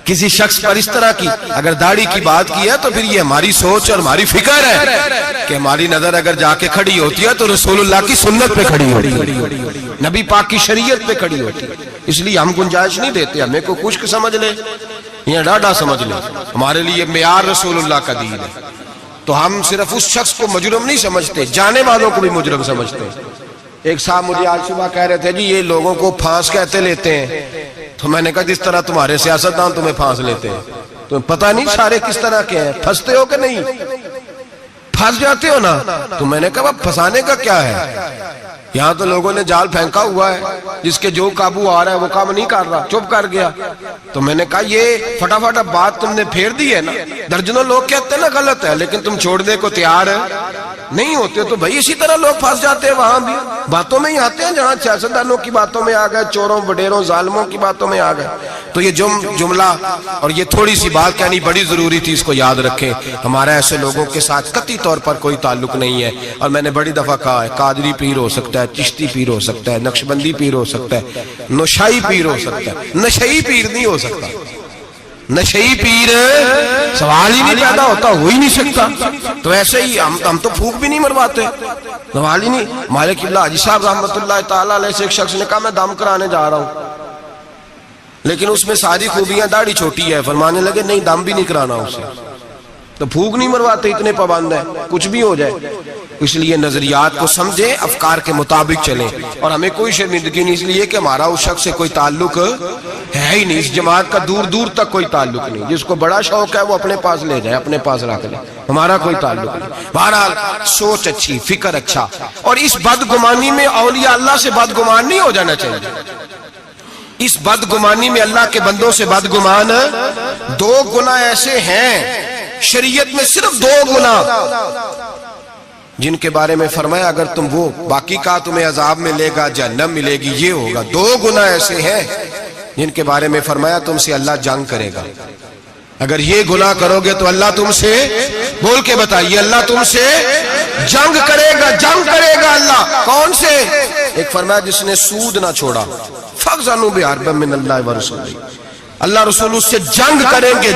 کسی شخص پر اس طرح کی. اگر داڑھی کی بات کی ہے تو پھر یہ ہماری سوچ اور ہماری فکر ہے کہ ہماری نظر اگر جا کے کھڑی ہوتی ہے تو رسول اللہ کی سنت پہ کھڑی ہوتی ہے، نبی پاک کی شریعت پہ کھڑی ہوتی ہے. اس لیے ہم گنجائش نہیں دیتے، ہمیں کو خشک سمجھ لے یا ڈاڈا سمجھ لے، ہمارے لیے معیار رسول اللہ کا دین ہے. تو ہم صرف اس شخص کو مجرم نہیں سمجھتے، جانے والوں کو بھی مجرم سمجھتے ہیں. ایک صاحب مجھے آج صبح کہہ رہے تھے جی یہ لوگوں کو پھانس کہتے لیتے ہیں. تو میں نے کہا جس طرح تمہارے سیاستدان تمہیں پھانس لیتے ہیں، تمہیں پتہ نہیں سارے کس طرح کے ہیں، پھنستے ہو کہ نہیں؟ پھنس جاتے ہو نا. تو میں نے کہا پھنسانے کا کیا ہے؟ یہاں تو لوگوں نے جال پھینکا ہوا ہے، جس کے جو قابو آ رہا ہے وہ کام نہیں کر رہا، چپ کر گیا. تو میں نے کہا یہ فٹافٹ بات تم نے پھیر دی ہے نا. درجنوں لوگ کہتے ہیں نا غلط ہے، لیکن تم چھوڑنے کو تیار نہیں ہوتے. تو بھائی اسی طرح لوگ پھنس جاتے ہیں، وہاں بھی باتوں میں ہی آتے ہیں، جہاں سیاستدانوں کی باتوں میں آ گئے، چوروں وڈیروں ظالموں کی باتوں میں آ گئے. تو یہ جملہ اور یہ تھوڑی سی بات کہنی بڑی ضروری تھی، اس کو یاد رکھیں. ہمارا ایسے لوگوں کے ساتھ قطعی طور پر کوئی تعلق نہیں ہے. اور میں نے بڑی دفعہ کہا ہے قادری پیر ہو سکتا ہے، چشتی پیر ہو سکتا ہے، نقشبندی پیر ہو سکتا ہے، نوشائی پیر ہو سکتا ہے، نشئی پیر نہیں ہو سکتا. نشئی پیر سوال ہی نہیں پیدا ہوتا، ہو ہی نہیں سکتا. تو ایسے ہی ہم تو پھوک بھی نہیں مرواتے، سوال ہی نہیں. مالک اللہ حاجی صاحب رحمت اللہ تعالیٰ علیہ سے ایک شخص نے کہا میں دم کرانے جا رہا ہوں، لیکن اس میں ساری خوبیاں، داڑھی چھوٹی ہے. فرمانے لگے نہیں دم بھی نہیں کرانا اسے. تو پھوک نہیں مرواتے، اتنے پابند ہیں، کچھ بھی ہو جائے. اس لیے نظریات کو سمجھیں، افکار کے مطابق چلیں. اور ہمیں کوئی شرمندگی نہیں، اس لیے کہ ہمارا اس شخص سے کوئی تعلق ہے ہی نہیں، اس جماعت کا دور دور تک کوئی تعلق نہیں. جس کو بڑا شوق ہے وہ اپنے پاس لے جائے، اپنے پاس رکھ لے، ہمارا کوئی تعلق نہیں. بہرحال سوچ اچھی، فکر اچھا. اور اس بدگمانی میں اولیاء اللہ سے بدگمان نہیں ہو جانا چاہیے. اس بدگمانی میں اللہ کے بندوں سے بدگمان. 2 گناہ ایسے ہیں شریعت میں، صرف 2 گناہ جن کے بارے میں فرمایا اگر تم وہ، باقی کا تمہیں عذاب ملے گا، جہنم ملے گی، یہ ہوگا. 2 گناہ ایسے ہیں جن کے بارے میں فرمایا تم سے اللہ جنگ کرے گا. اگر یہ گناہ کرو گے تو اللہ تم سے، بول کے بتائیے، اللہ تم سے جنگ کرے گا. جنگ کرے گا اللہ کون سے؟ ایک فرمایا جس نے سود نہ چھوڑا، فَأْذَنُوا بِحَرْبٍ مِّنَ اللَّهِ وَرَسُولِهِ. اللہ رسول اس سے جنگ کریں گے.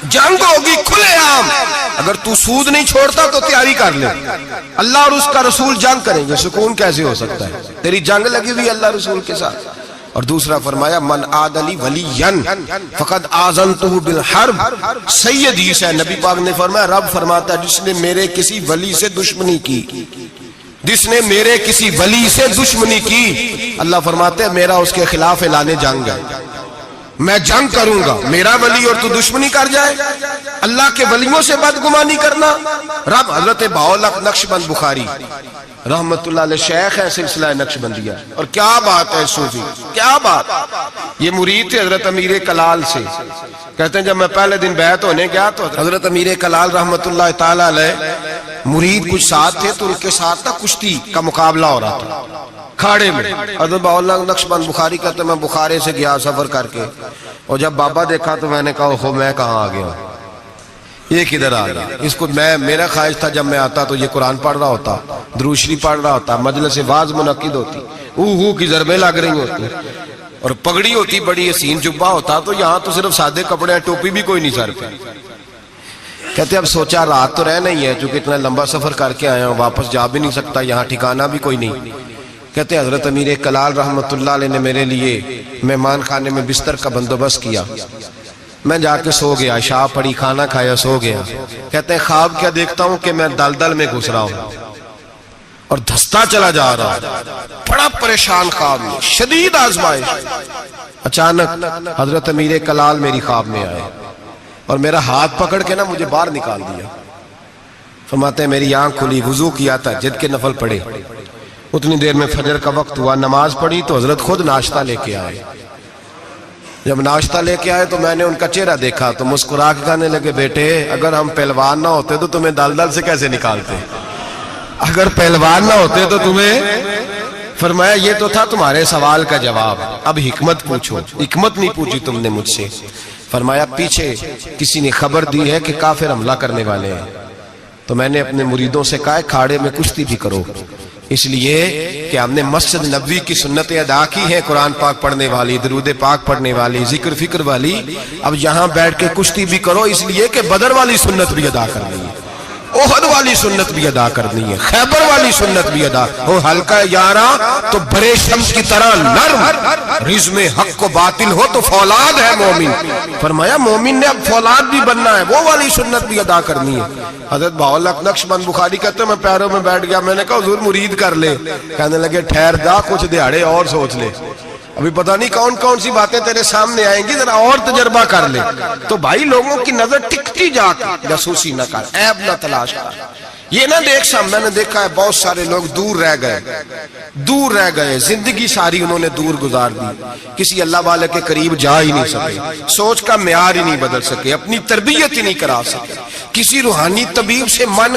جنگ ہوگی کھلے عام. اگر تو سود نہیں چھوڑتا تو تیاری کر لے، اللہ اور اس کا رسول جنگ کریں گے. سکون کیسے ہو سکتا ہے؟ تیری جنگ لگی ہوئی اللہ رسول کے ساتھ. اور دوسرا فرمایا من عاد لی ولیا فقد آذنتہ بالحرب. صحیح حدیث ہے، نبی پاک نے فرمایا، رب فرماتا ہے جس نے میرے کسی ولی سے دشمنی کی، جس نے میرے کسی ولی سے دشمنی کی، اللہ فرماتے ہیں میرا اس کے خلاف اعلان جنگ ہے، میں جنگ کروں گا. میرا ولی اور تو دشمنی کر جائے، اللہ کے ولیوں سے بدگمانی کرنا. رب حضرت بہاؤالحق نقشبند بخاری رحمت اللہ علیہ شیخ ہے سلسلہ نقشبندیہ. اور کیا بات ہے صوفی، کیا بات. یہ مرید تھے حضرت امیر کلال سے. کہتے ہیں جب میں پہلے دن بیعت ہونے گیا تو حضرت امیر کلال رحمت اللہ تعالی علیہ مرید کچھ ساتھ تھے تو ان کے ساتھ نا کشتی کا مقابلہ ہو رہا تھا کھاڑے میں. حضرت بہاءاللہ نقشبند بخاری کہتے ہیں میں بخارے سے گیا سفر کر کے, اور جب بابا دیکھا تو میں نے کہا اوہو میں کہاں آ گیا, یہ کدھر آ گیا. اس کو میرا خواہش تھا جب میں آتا تو یہ قرآن پڑھ رہا ہوتا, درود شریف پڑھ رہا ہوتا, مجلس واعظ منعقد ہوتی, اوہ کی ضربیں لگ رہی ہوتی, اور پگڑی ہوتی بڑی حسین جبہ ہوتا. تو یہاں تو صرف سادے کپڑے ہیں, ٹوپی بھی کوئی نہیں سر پہ. کہتے اب سوچا رات تو رہنا ہی ہے, چونکہ اتنا لمبا سفر کر کے آیا ہوں, واپس جا بھی نہیں سکتا, یہاں ٹھکانہ بھی کوئی نہیں. کہتے حضرت امیر کلال رحمت اللہ علیہ نے میرے لیے مہمان خانے میں بستر کا بندوبست کیا. میں جا کے سو گیا, عشاء پڑھی, کھانا کھایا, سو گیا. کہتے ہیں خواب کیا دیکھتا ہوں کہ میں دلدل میں گھس رہا ہوں اور دھستا چلا جا رہا ہوں, بڑا پریشان خواب میں, شدید آزمائش. اچانک حضرت امیر کلال میری خواب میں آئے اور میرا ہاتھ پکڑ کے نا مجھے باہر نکال دیا. فرماتے ہیں میری آنکھ کھلی, وضو کیا تھا, جد کے نفل پڑھے, اتنی دیر میں فجر کا وقت ہوا, نماز پڑھی تو حضرت خود ناشتہ لے کے آئے. جب ناشتہ لے کے آئے تو میں نے ان کا چہرہ دیکھا تو مسکرا کے کہنے لگے بیٹے اگر ہم پہلوان نہ ہوتے تو تمہیں دلدل سے کیسے نکالتے, اگر پہلوان نہ ہوتے تو تمہیں. فرمایا یہ تو تھا تمہارے سوال کا جواب, اب حکمت پوچھو. حکمت نہیں پوچھی تم نے مجھ سے. فرمایا پیچھے کسی نے خبر دی ہے کہ کافر حملہ کرنے والے ہیں, تو میں نے اپنے مریدوں سے کہا کھاڑے میں کشتی بھی کرو, اس لیے کہ ہم نے مسجد نبوی کی سنتیں ادا کی ہیں, قرآن پاک پڑھنے والی, درود پاک پڑھنے والی, ذکر فکر والی. اب یہاں بیٹھ کے کشتی بھی کرو, اس لیے کہ بدر والی سنت بھی ادا کرنی ہے, احد والی سنت بھی ادا کرنی ہے, خیبر والی سنت بھی ادا. وہ ہلکا یاراں تو برے شمس کی طرح نرم, رزم حق و باطل ہو تو فولاد ہے مومن. فرمایا مومن نے اب فولاد بھی بننا ہے, وہ والی سنت بھی ادا کرنی ہے. حضرت بہاءاللہ نقشبند بخاری کہتے ہیں میں پیروں میں بیٹھ گیا, میں نے کہا حضور مرید کر لے. کہنے لگے ٹھہر جا, کچھ دیہڑے اور سوچ لے, ابھی پتہ نہیں کون کون سی باتیں تیرے سامنے آئیں گی, ذرا اور تجربہ کر لے. تو بھائی لوگوں کی نظر ٹکتی جا کے جاسوسی نہ کر, عیب نہ تلاش کر. یہ نہ دیکھ سا, میں نے دیکھا ہے بہت سارے لوگ دور رہ گئے, زندگی ساری انہوں نے دور گزار دی, کسی اللہ والے کے قریب جا ہی نہیں سکے, سوچ کا معیار ہی نہیں بدل سکے, اپنی تربیت ہی نہیں کرا سکے, کسی روحانی طبیب سے من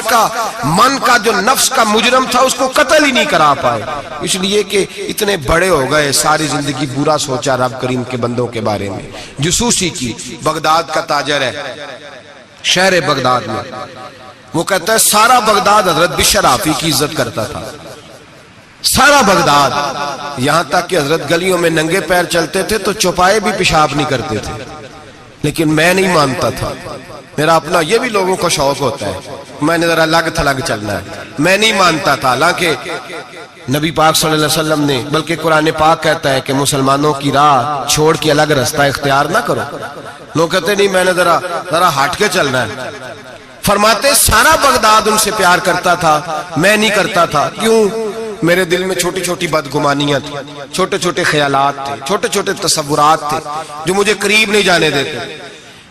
کا جو نفس کا مجرم تھا اس کو قتل ہی نہیں کرا پائے, اس لیے کہ اتنے بڑے ہو گئے, ساری زندگی برا سوچا رب کریم کے بندوں کے بارے میں. جسوسی کی, بغداد کا تاجر ہے, شہر بغداد میں, وہ کہتا ہے سارا بغداد حضرت بشر حافی کی عزت کرتا تھا, سارا بغداد, یہاں تک کہ حضرت گلیوں میں ننگے پیر چلتے تھے تو چوپائے بھی پیشاب نہیں کرتے تھے, لیکن میں نہیں مانتا تھا. میرا اپنا, یہ بھی لوگوں کو شوق ہوتا ہے, میں نے ذرا الگ تھلگ چلنا ہے, میں نہیں مانتا تھا. حالانکہ نبی پاک صلی اللہ علیہ وسلم نے, بلکہ قرآن پاک کہتا ہے کہ مسلمانوں کی راہ چھوڑ کے الگ رستہ اختیار نہ کرو. لوگ کہتے نہیں میں نے ذرا ہٹ کے چلنا ہے. فرماتے سارا بغداد ان سے پیار کرتا تھا, میں نہیں کرتا تھا. کیوں؟ میرے دل میں چھوٹی چھوٹی بدگمانیاں تھیں, چھوٹے چھوٹے خیالات تھے, چھوٹے چھوٹے تصورات تھے جو مجھے قریب نہیں جانے دیتے.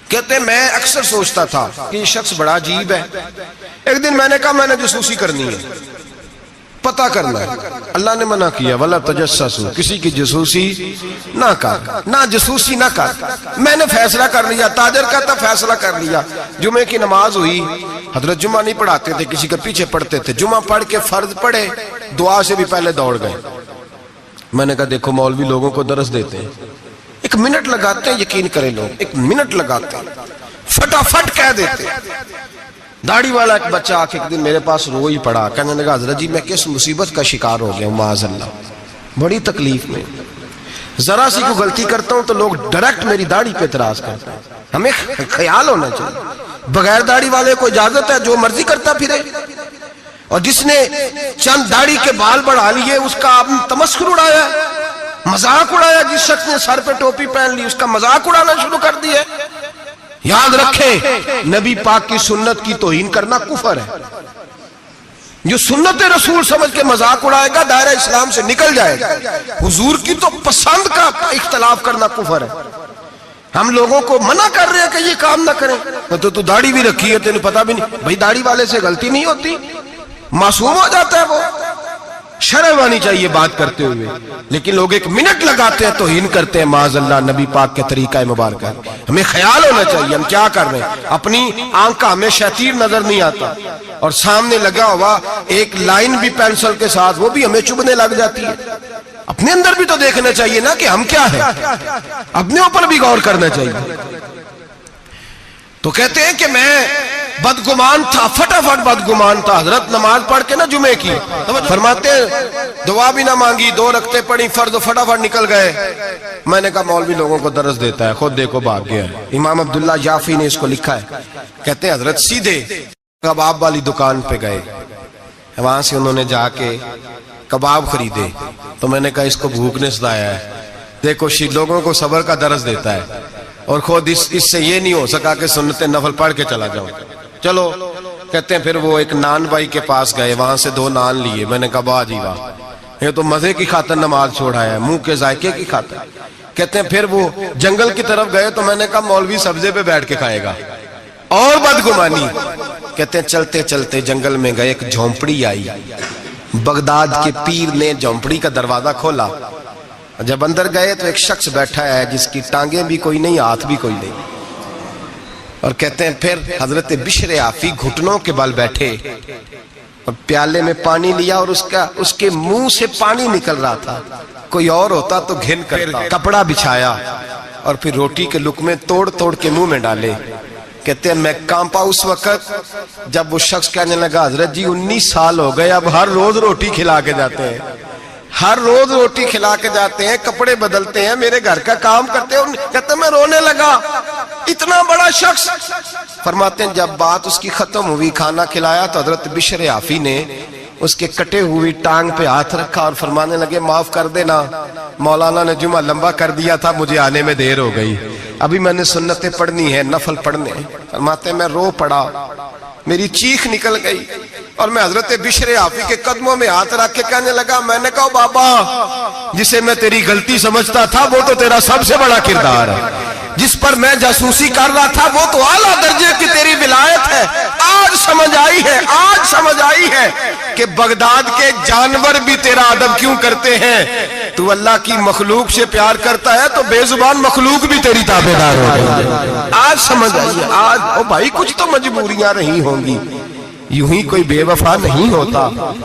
کہتے میں اکثر سوچتا تھا کہ یہ شخص بڑا عجیب ہے. ایک دن میں نے کہا میں نے جاسوسی کرنی ہے, پتہ کرنا ہے. اللہ نے منع کیا ولا تجسسوا, کسی کی جاسوسی نہ کر, نہ جاسوسی نہ کر. میں نے فیصلہ کر لیا, تاجر کہتا فیصلہ کر لیا. جمعے کی نماز ہوئی, حضرت جمعہ نہیں پڑھاتے تھے, کسی کے پیچھے پڑھتے تھے. جمعہ پڑھ کے فرض پڑھے, دعا سے بھی پہلے دوڑ گئے. میں نے کہا دیکھو مولوی لوگوں کو درس دیتے ہیں, 1 منٹ لگاتے ہیں, یقین کریں لوگ 1 منٹ لگاتے ہیں, فٹافٹ کہہ دیتے. داڑھی والا ایک بچہ آ کے ایک دن میرے پاس رو ہی پڑا, کہنے لگا حضرت جی میں کس مصیبت کا شکار ہو گیا ہوں, معاذ اللہ, بڑی تکلیف میں, ذرا سی کو غلطی کرتا ہوں تو لوگ ڈائریکٹ میری داڑھی پہ اعتراض کرتے ہیں. ہمیں خیال ہونا چاہیے, بغیر داڑھی والے کو اجازت ہے جو مرضی کرتا پھرے, اور جس نے چند داڑھی کے بال بڑھا لیے اس کا آپ نے تمسخر اڑایا, مذاق اڑایا. جس شخص نے سر پہ ٹوپی پہن لی اس کا مذاق اڑانا شروع کر دیا. یاد رکھیں نبی پاک کی سنت کی توہین کرنا کفر ہے. جو سنت رسول سمجھ کے مذاق اڑائے گا دائرہ اسلام سے نکل جائے گا. حضور کی تو پسند کا اختلاف کرنا کفر ہے. ہم لوگوں کو منع کر رہے ہیں کہ یہ کام نہ کریں. تو داڑھی بھی رکھی ہے, تینوں پتہ بھی نہیں. بھائی داڑھی والے سے غلطی نہیں ہوتی, معصوم ہو جاتا ہے وہ. شرم آنی چاہیے بات کرتے ہوئے، لیکن لوگ ایک منٹ لگاتے ہیں توہین کرتے ہیں معاذ اللہ نبی پاک کے طریقہ مبارکہ۔ ہمیں خیال ہونا چاہیے ہم کیا کر رہے ہیں، اپنی آنکھ کا ہمیں شیطیر نظر نہیں آتا، اور سامنے لگا ہوا ایک لائن بھی پینسل کے ساتھ وہ بھی ہمیں چبھنے لگ جاتی ہے۔ اپنے اندر بھی تو دیکھنا چاہیے نا کہ ہم کیا ہیں، اپنے اوپر بھی غور کرنا چاہیے۔ تو کہتے ہیں کہ میں بدگمان تھا، فٹافٹ بدگمان تھا۔ حضرت نماز پڑھ کے نا جمعے کی فرماتے ہیں دعا بھی نہ مانگی، 2 رکعتیں پڑھی فرض، فٹافٹ نکل گئے۔ میں نے کہا مولوی لوگوں کو درس دیتا ہے، خود دیکھو بھاگ گیا ہے۔ امام عبداللہ یافی نے اس کو لکھا ہے، کہتے ہیں حضرت سیدھے کباب والی دکان پہ گئے، وہاں سے انہوں نے جا کے کباب خریدے۔ تو میں نے کہا اس کو بھوک نے سلایا ہے، دیکھو لوگوں کو صبر کا درس دیتا ہے، اور خود اس سے یہ نہیں ہو سکا کہ سنت نفل پڑھ کے چلا جاؤں۔ چلو کہتے ہیں پھر وہ ایک نان بھائی کے پاس گئے، وہاں سے 2 نان لیے۔ میں نے کہا واہ جی واہ، یہ تو مزے کی خاطر نماز چھوڑا ہے، منہ کے ذائقے کی خاطر۔ کہتے ہیں پھر وہ جنگل کی طرف گئے، تو میں نے کہا مولوی سبزے پہ بیٹھ کے کھائے گا، اور بدگمانی۔ کہتے ہیں چلتے چلتے جنگل میں گئے، ایک جھونپڑی آئی، بغداد کے پیر نے جھونپڑی کا دروازہ کھولا۔ جب اندر گئے تو ایک شخص بیٹھا ہے جس کی ٹانگیں بھی کوئی نہیں، ہاتھ بھی کوئی نہیں، اور کہتے ہیں پھر حضرت بشر عافی گھٹنوں کے بل بیٹھے اور پیالے میں پانی لیا، اور اس کے منہ سے پانی نکل رہا تھا۔ کوئی اور ہوتا تو گھن کرتا، کپڑا بچھایا اور پھر روٹی کے لقمے توڑ توڑ کے منہ میں ڈالے۔ کہتے ہیں میں کانپا اس وقت جب وہ شخص کہنے لگا حضرت جی 19 سال ہو گئے، اب ہر روز روٹی کھلا کے جاتے ہیں، ہر روز روٹی کھلا کے جاتے ہیں، کپڑے بدلتے ہیں، میرے گھر کا کام کرتے ہیں۔ کہتے ہیں میں رونے لگا، اتنا بڑا شخص۔ فرماتے ہیں جب بات اس کی ختم ہوئی، کھانا کھلایا، تو حضرت بشر عافی نے اس کے کٹے ہوئی ٹانگ پہ ہاتھ رکھا اور فرمانے لگے معاف کر دینا، مولانا نے جمعہ لمبا کر دیا تھا، مجھے آنے میں دیر ہو گئی، ابھی میں نے سنتیں پڑھنی ہے، نفل پڑھنے۔ فرماتے ہیں میں رو پڑا، میری چیخ نکل گئی، اور میں حضرت بشر عافی کے قدموں میں ہاتھ رکھ کے کہنے لگا، میں نے کہا بابا جسے میں تیری غلطی سمجھتا تھا وہ تو تیرا سب سے بڑا کردار ہے، جس پر میں جاسوسی کر رہا تھا وہ تو اعلیٰ درجے کی تیری ولایت ہے۔ آج سمجھ آئی ہے کہ بغداد کے جانور بھی تیرا ادب کیوں کرتے ہیں۔ تو اللہ کی مخلوق سے پیار کرتا ہے تو بے زبان مخلوق بھی تیری تابعدار ہو گئی۔ آج سمجھ آئی ہے، آج او بھائی کچھ تو مجبوریاں رہی ہوں گی، یوں ہی کوئی بے وفا نہیں ہوتا۔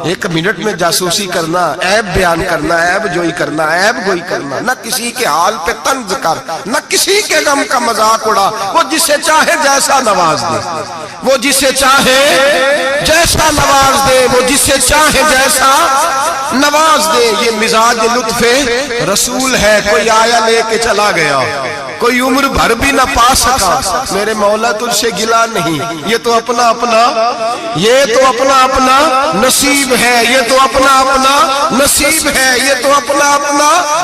1 منٹ میں جاسوسی کرنا، عیب بیان کرنا، عیب جوئی کرنا، عیب گوئی کرنا، نہ کسی کے حال پہ طنز کر، نہ کسی کے غم کا مذاق اڑا۔ وہ جسے چاہے جیسا نواز دے، وہ جسے چاہے جیسا نواز دے، وہ جسے چاہے جیسا نواز دے۔ یہ مزاج لطف رسول ہے، کوئی آیا لے کے چلا گیا، کوئی عمر بھر بھی نہ پا سکا، میرے مولا تجھ سے گلا نہیں، یہ تو اپنا اپنا نصیب ہے، یہ تو اپنا نصیب ہے، یہ تو اپنا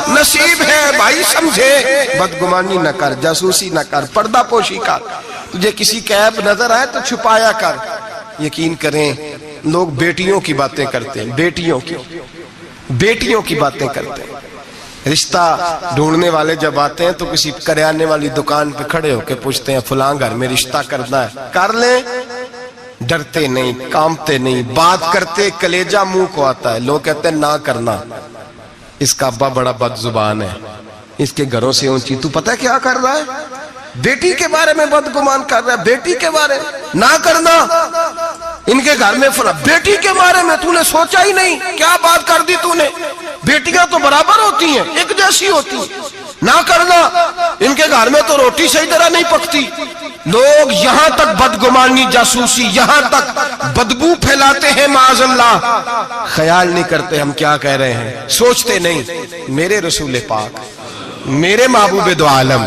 نصیب ہے۔ بھائی سمجھے، بدگمانی نہ کر، جاسوسی نہ کر، پردہ پوشی کر، تجھے کسی کا عیب نظر آئے تو چھپایا کر۔ یقین کریں لوگ بیٹیوں کی باتیں کرتے ہیں، بیٹیوں کی باتیں کرتے ہیں۔ رشتہ ڈھونڈنے والے جب آتے ہیں تو کسی کریانے والی دکان پہ کھڑے ہو کے پوچھتے ہیں فلاں گھر میں رشتہ کرنا ہے، کر لیں، ڈرتے نہیں، کانپتے نہیں، بات کرتے کلیجہ منہ کو آتا ہے۔ لوگ کہتے ہیں نہ کرنا، اس کا ابا بڑا بد زبان ہے، اس کے گھروں سے اونچی۔ تو پتہ کیا کر رہا ہے؟ بیٹی کے بارے میں بدگمان کر رہا ہے، بیٹی کے بارے میں نہ کرنا، ان کے گھر میں فلاں، بیٹی کے بارے میں تو نے سوچا ہی نہیں، کیا بات کر دی تو نے؟ بیٹیاں تو برابر ہوتی ہیں، ایک جیسی ہوتی ہیں، نہ کرنا، ان کے گھر میں تو روٹی صحیح طرح نہیں پکتی۔ لوگ یہاں تک بدگمانی، جاسوسی، یہاں تک بدبو پھیلاتے ہیں معاذ اللہ، خیال نہیں کرتے ہم کیا کہہ رہے ہیں، سوچتے نہیں۔ میرے رسول پاک، میرے محبوب دو عالم،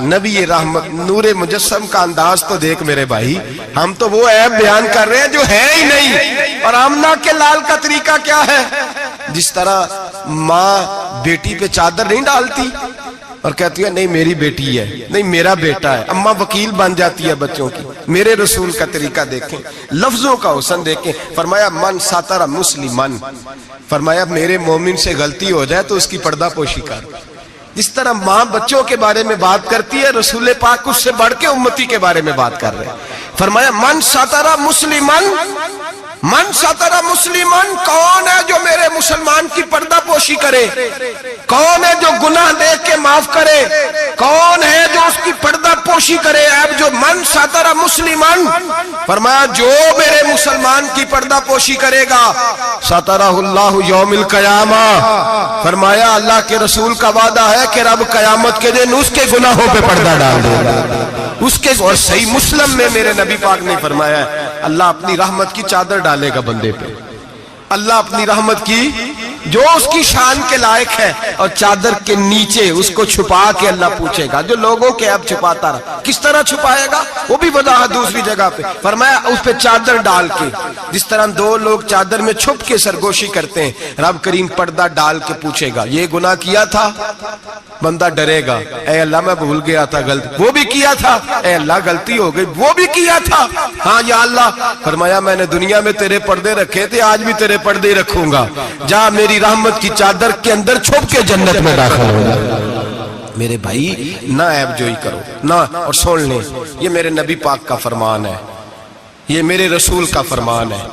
نبی رحمت، نور مجسم کا انداز تو دیکھ میرے بھائی، ہم تو وہ عیب بیان کر رہے ہیں جو ہے ہی نہیں۔ اور آمنہ کے لال کا طریقہ کیا ہے؟ جس طرح ماں بیٹی پہ چادر نہیں ڈالتی اور کہتی ہے نہیں میری بیٹی ہے، نہیں میرا بیٹا ہے، اماں وکیل بن جاتی ہے بچوں کی۔ میرے رسول کا طریقہ دیکھیں، لفظوں کا حسن دیکھیں۔ فرمایا من ساتر مسلمن، فرمایا میرے مومن سے غلطی ہو جائے تو اس کی پردہ پوشی کر۔ جس طرح ماں بچوں کے بارے میں بات کرتی ہے، رسول پاک اس سے بڑھ کے امتی کے بارے میں بات کر رہے ہیں۔ فرمایا من ساتر مسلمن من ستر مسلمان، کون ہے جو میرے مسلمان کی پردہ پوشی کرے؟ کون ہے جو گناہ دیکھ کے معاف کرے؟ کون ہے جو اس کی پردہ پوشی کرے؟ اب جو من ستر مسلمان، فرمایا جو میرے مسلمان کی پردہ پوشی کرے گا سترہ اللہ یوم القیامہ، فرمایا اللہ کے رسول کا وعدہ ہے کہ رب قیامت کے دن اس کے گناہوں پہ پردہ ڈال دے گا اس کے۔ اور صحیح مسلم میں میرے نبی پاک نے فرمایا ہے اللہ اپنی رحمت کی چادر ڈالے گا بندے پہ، اللہ اپنی رحمت کی جو اس کی شان کے لائق ہے، اور چادر کے نیچے اس کو چھپا کے اللہ پوچھے گا جو لوگوں کے عیب چھپاتا رہا، کس طرح چھپائے گا وہ بھی وضاحت دوسری جگہ پہ فرمایا اس پہ چادر ڈال کے، جس طرح دو لوگ چادر میں چھپ کے سرگوشی کرتے ہیں، رب کریم پردہ ڈال کے پوچھے گا یہ گناہ کیا تھا؟ بندہ ڈرے گا اے اللہ میں بھول گیا تھا، غلطی وہ بھی کیا تھا، اے اللہ غلطی ہو گئی، وہ بھی کیا تھا، ہاں یا اللہ فرمایا میں نے دنیا میں تیرے پردے رکھے تھے آج بھی تیرے پردے رکھوں گا، جا میری رحمت کی چادر کے اندر چھپ کے جنت میں داخل ہو جا۔ میرے بھائی نہ عیب جوئی کرو نہ، اور سن لیں یہ میرے نبی پاک کا فرمان ہے، یہ میرے رسول کا فرمان ہے،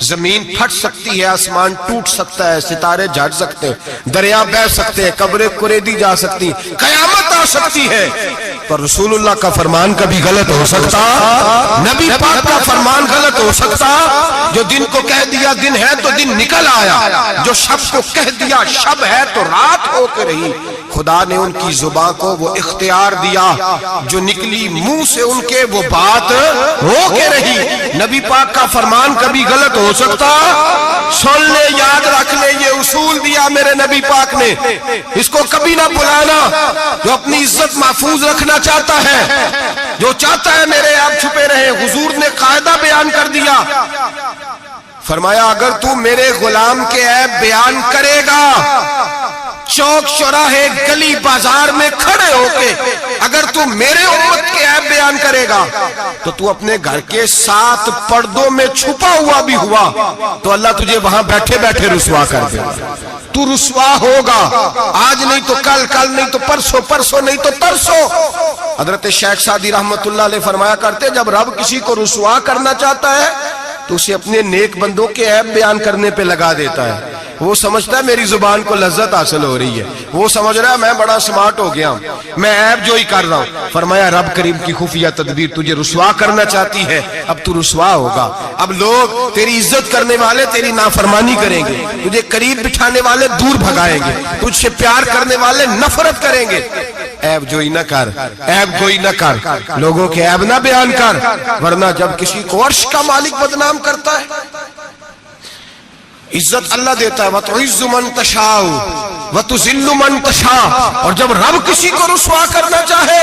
زمین پھٹ سکتی ہے، آسمان ٹوٹ سکتا ہے، ستارے جھڑ سکتے ہیں، دریا بہہ سکتے ہیں، قبریں کریدی جا سکتی، قیامت آ سکتی ہے، پر رسول اللہ کا فرمان کبھی غلط ہو سکتا؟ نبی پاک کا فرمان غلط ہو سکتا؟ جو دن کو کہہ دیا دن ہے تو دن نکل آیا، جو شب کو کہہ دیا شب ہے تو رات ہو کے رہی، خدا نے ان کی زبان کو وہ اختیار دیا، جو نکلی منہ سے ان کے وہ بات ہو کے رہی۔ نبی پاک کا فرمان کبھی غلط ہو سکتا؟ سن لے، یاد رکھ لے، یہ اصول دیا میرے نبی پاک نے، اس کو کبھی نہ بھلانا۔ جو اپنی عزت محفوظ رکھنا چاہتا ہے، جو چاہتا ہے میرے آپ چھپے رہے، حضور نے قاعدہ بیان کر دیا، فرمایا اگر تو میرے غلام کے عیب بیان کرے گا چوک چوراہے گلی بازار میں کھڑے ہو کے، اگر تو میرے امت کے عیب بیان کرے گا تو تو اپنے گھر کے 7 پردوں میں چھپا ہوا بھی ہوا تو اللہ تجھے وہاں بیٹھے بیٹھے رسوا کر دے گا، تو رسوا ہوگا، آج نہیں تو کل، کل نہیں تو پرسوں، پرسوں نہیں تو ترسوں۔ حضرت شیخ سعدی رحمت اللہ علیہ فرمایا کرتے جب رب کسی کو رسوا کرنا چاہتا ہے تو اسے اپنے نیک بندوں کے عیب بیان کرنے پہ لگا دیتا ہے، وہ سمجھتا ہے میری زبان کو لذت حاصل ہو رہی ہے، وہ سمجھ رہا ہے میں بڑا سمارٹ ہو گیا ہوں، میں عیب جوئی کر رہا ہوں۔ فرمایا رب کریم کی خفیہ تدبیر تجھے رسوا کرنا چاہتی ہے، اب تو رسوا ہوگا، اب لوگ تیری عزت کرنے والے تیری نافرمانی کریں گے، تجھے قریب بٹھانے والے دور بھگائیں گے، تجھ سے پیار کرنے والے نفرت کریں گے۔ عیب جوئی نہ کر، عیب گوئی نہ کر، لوگوں کے عیب نہ بیان کر، ورنہ جب کسی کو عرش کا مالک بدنام کرتا ہے، عزت اللہ دیتا ہے، وَتُعِزُّ مَن تَشَاءُ وَتُذِلُّ مَن تَشَاءُ، اور جب رب کسی کو رسوا کرنا چاہے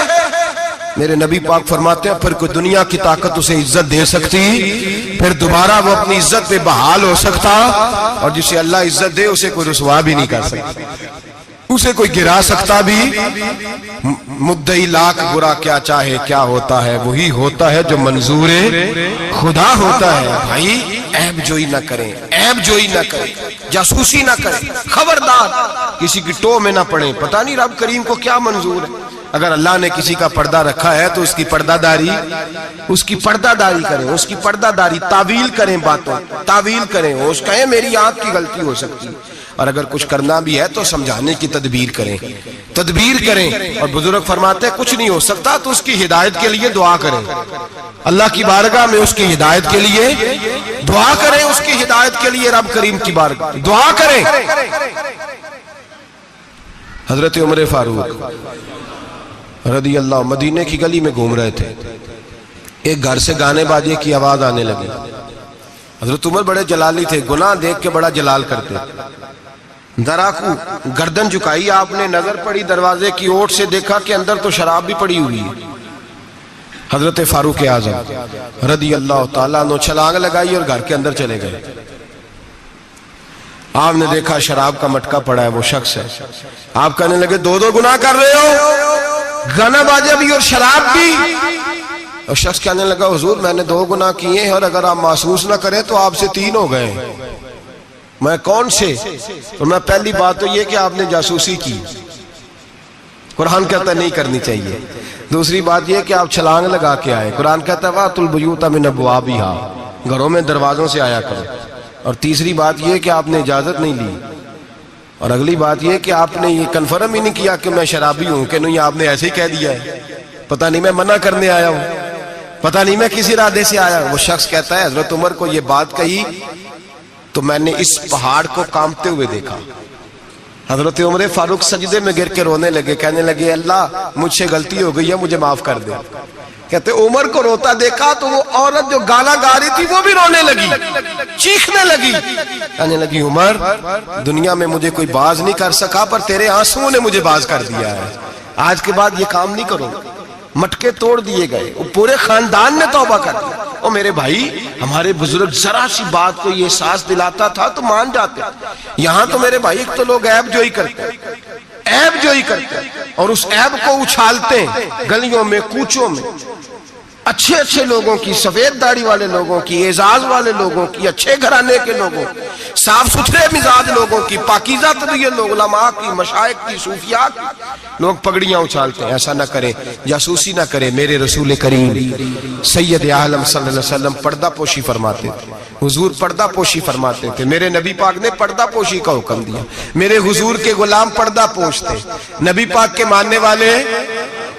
میرے نبی پاک فرماتے ہیں پھر کوئی دنیا کی طاقت اسے عزت دے سکتی، پھر دوبارہ وہ اپنی عزت پہ بحال ہو سکتا، اور جسے اللہ عزت دے اسے کوئی رسوا بھی نہیں کر سکتا، اسے کوئی گرا سکتا بھی۔ مدعی لاکھ برا کیا چاہے کیا ہوتا ہے وہی ہوتا ہے جو منظور خدا ہوتا ہے۔ بھائی عیب جوئی نہ کریں، عیب جوئی نہ کریں، جاسوسی نہ کریں، خبردار کسی کی ٹو میں نہ پڑیں، پتہ نہیں رب کریم کو کیا منظور ہے۔ اگر اللہ نے کسی کا پردہ رکھا ہے تو اس کی پردہ داری کریں، اس کی پردہ داری، تعویل کریں، باتوں تعویل کریں، اس کہیں میری آنکھ کی غلطی ہو سکتی، اور اگر کچھ کرنا بھی ہے تو سمجھانے کی تدبیر کریں، اور بزرگ فرماتے ہیں کچھ نہیں ہو سکتا تو اس کی ہدایت کے لیے دعا کریں، اللہ کی بارگاہ میں اس کی ہدایت کے لیے دعا کریں، اس کی ہدایت کے لیے رب کریم کی بارگاہ دعا کریں۔ حضرت عمر فاروق رضی اللہ مدینے کی گلی میں گھوم رہے تھے، ایک گھر سے گانے باجے کی آواز آنے لگی۔ حضرت عمر بڑے جلالی تھے، گناہ دیکھ کے بڑا جلال کرتے، ذرا کو گردن جھکائی، آپ نے نظر پڑی دروازے کی اوٹ سے، دیکھا کہ اندر تو شراب بھی پڑی ہوئی ہے۔ حضرت فاروق اعظم رضی اللہ تعالیٰ عنہ چھلانگ لگائی اور گھر کے اندر چلے گئے۔ آپ نے دیکھا شراب کا مٹکا پڑا ہے، وہ شخص ہے، آپ کہنے لگے دو گناہ کر رہے ہو، گانا باجا بھی اور شراب بھی۔ اور شخص کہنے لگا حضور میں نے 2 گناہ کیے ہیں، اور اگر آپ محسوس نہ کریں تو آپ سے 3 ہو گئے۔ میں کون سے؟ اور میں پہلی بات تو یہ کہ آپ نے جاسوسی کی، قرآن کہتا ہے نہیں کرنی چاہیے۔ دوسری بات یہ کہ آپ چھلانگ لگا کے آئے، قرآن کہتا ہے وَأْتُوا الْبُيُوتَ مِنْ أَبْوَابِهَا، گھروں میں دروازوں سے آیا کرو. اور تیسری بات یہ کہ آپ نے اجازت نہیں لی. اور اگلی بات یہ کہ آپ نے یہ کنفرم ہی نہیں کیا کہ میں شرابی ہوں کہ نہیں, آپ نے ایسے ہی کہہ دیا ہے, پتہ نہیں میں منع کرنے آیا ہوں, پتہ نہیں میں کسی ارادے سے آیا. وہ شخص کہتا ہے حضرت عمر کو یہ بات کہی تو میں نے اس پہاڑ کو کانپتے ہوئے دیکھا. حضرت عمر فاروق سجدے میں گر کے رونے لگے, کہنے لگے اللہ مجھ سے غلطی ہو گئی ہے, مجھے معاف کر دے. کہتے عمر کو روتا دیکھا تو وہ عورت جو گالا گا رہی تھی وہ بھی رونے لگی, چیخنے لگی, کہنے لگی عمر دنیا میں مجھے کوئی باز نہیں کر سکا پر تیرے آنسوؤں نے مجھے باز کر دیا ہے, آج کے بعد یہ کام نہیں کروں. مٹکے توڑ دیے گئے, پورے خاندان نے توبہ کر دیا. اور میرے بھائی ہمارے بزرگ ذرا سی بات کو یہ احساس دلاتا تھا تو مان جاتے. یہاں تو میرے بھائی ایک تو لوگ عیب جوئی کرتے ہیں, عیب جوئی کرتے ہیں اور اس عیب کو اچھالتے ہیں گلیوں میں کوچوں میں. اچھے اچھے لوگوں کی, سفید داڑھی والے لوگوں کی, اعزاز والے لوگوں کی, اچھے گھرانے کے لوگوں کی, صاف ستھرے مزاج لوگوں کی, پاکیزہ طبیعت لوگ, علماء کی, مشائخ کی, صوفیاء کی, لوگ پگڑیاں اچھالتے ہیں. ایسا نہ کریں, جاسوسی نہ کریں. میرے رسول کریم سید عالم صلی اللہ علیہ وسلم پردہ پوشی فرماتے تھے. حضور پردہ پوشی فرماتے تھے. میرے نبی پاک نے پردہ پوشی کا حکم دیا. میرے حضور کے غلام پردہ پوش تھے. نبی پاک کے ماننے والے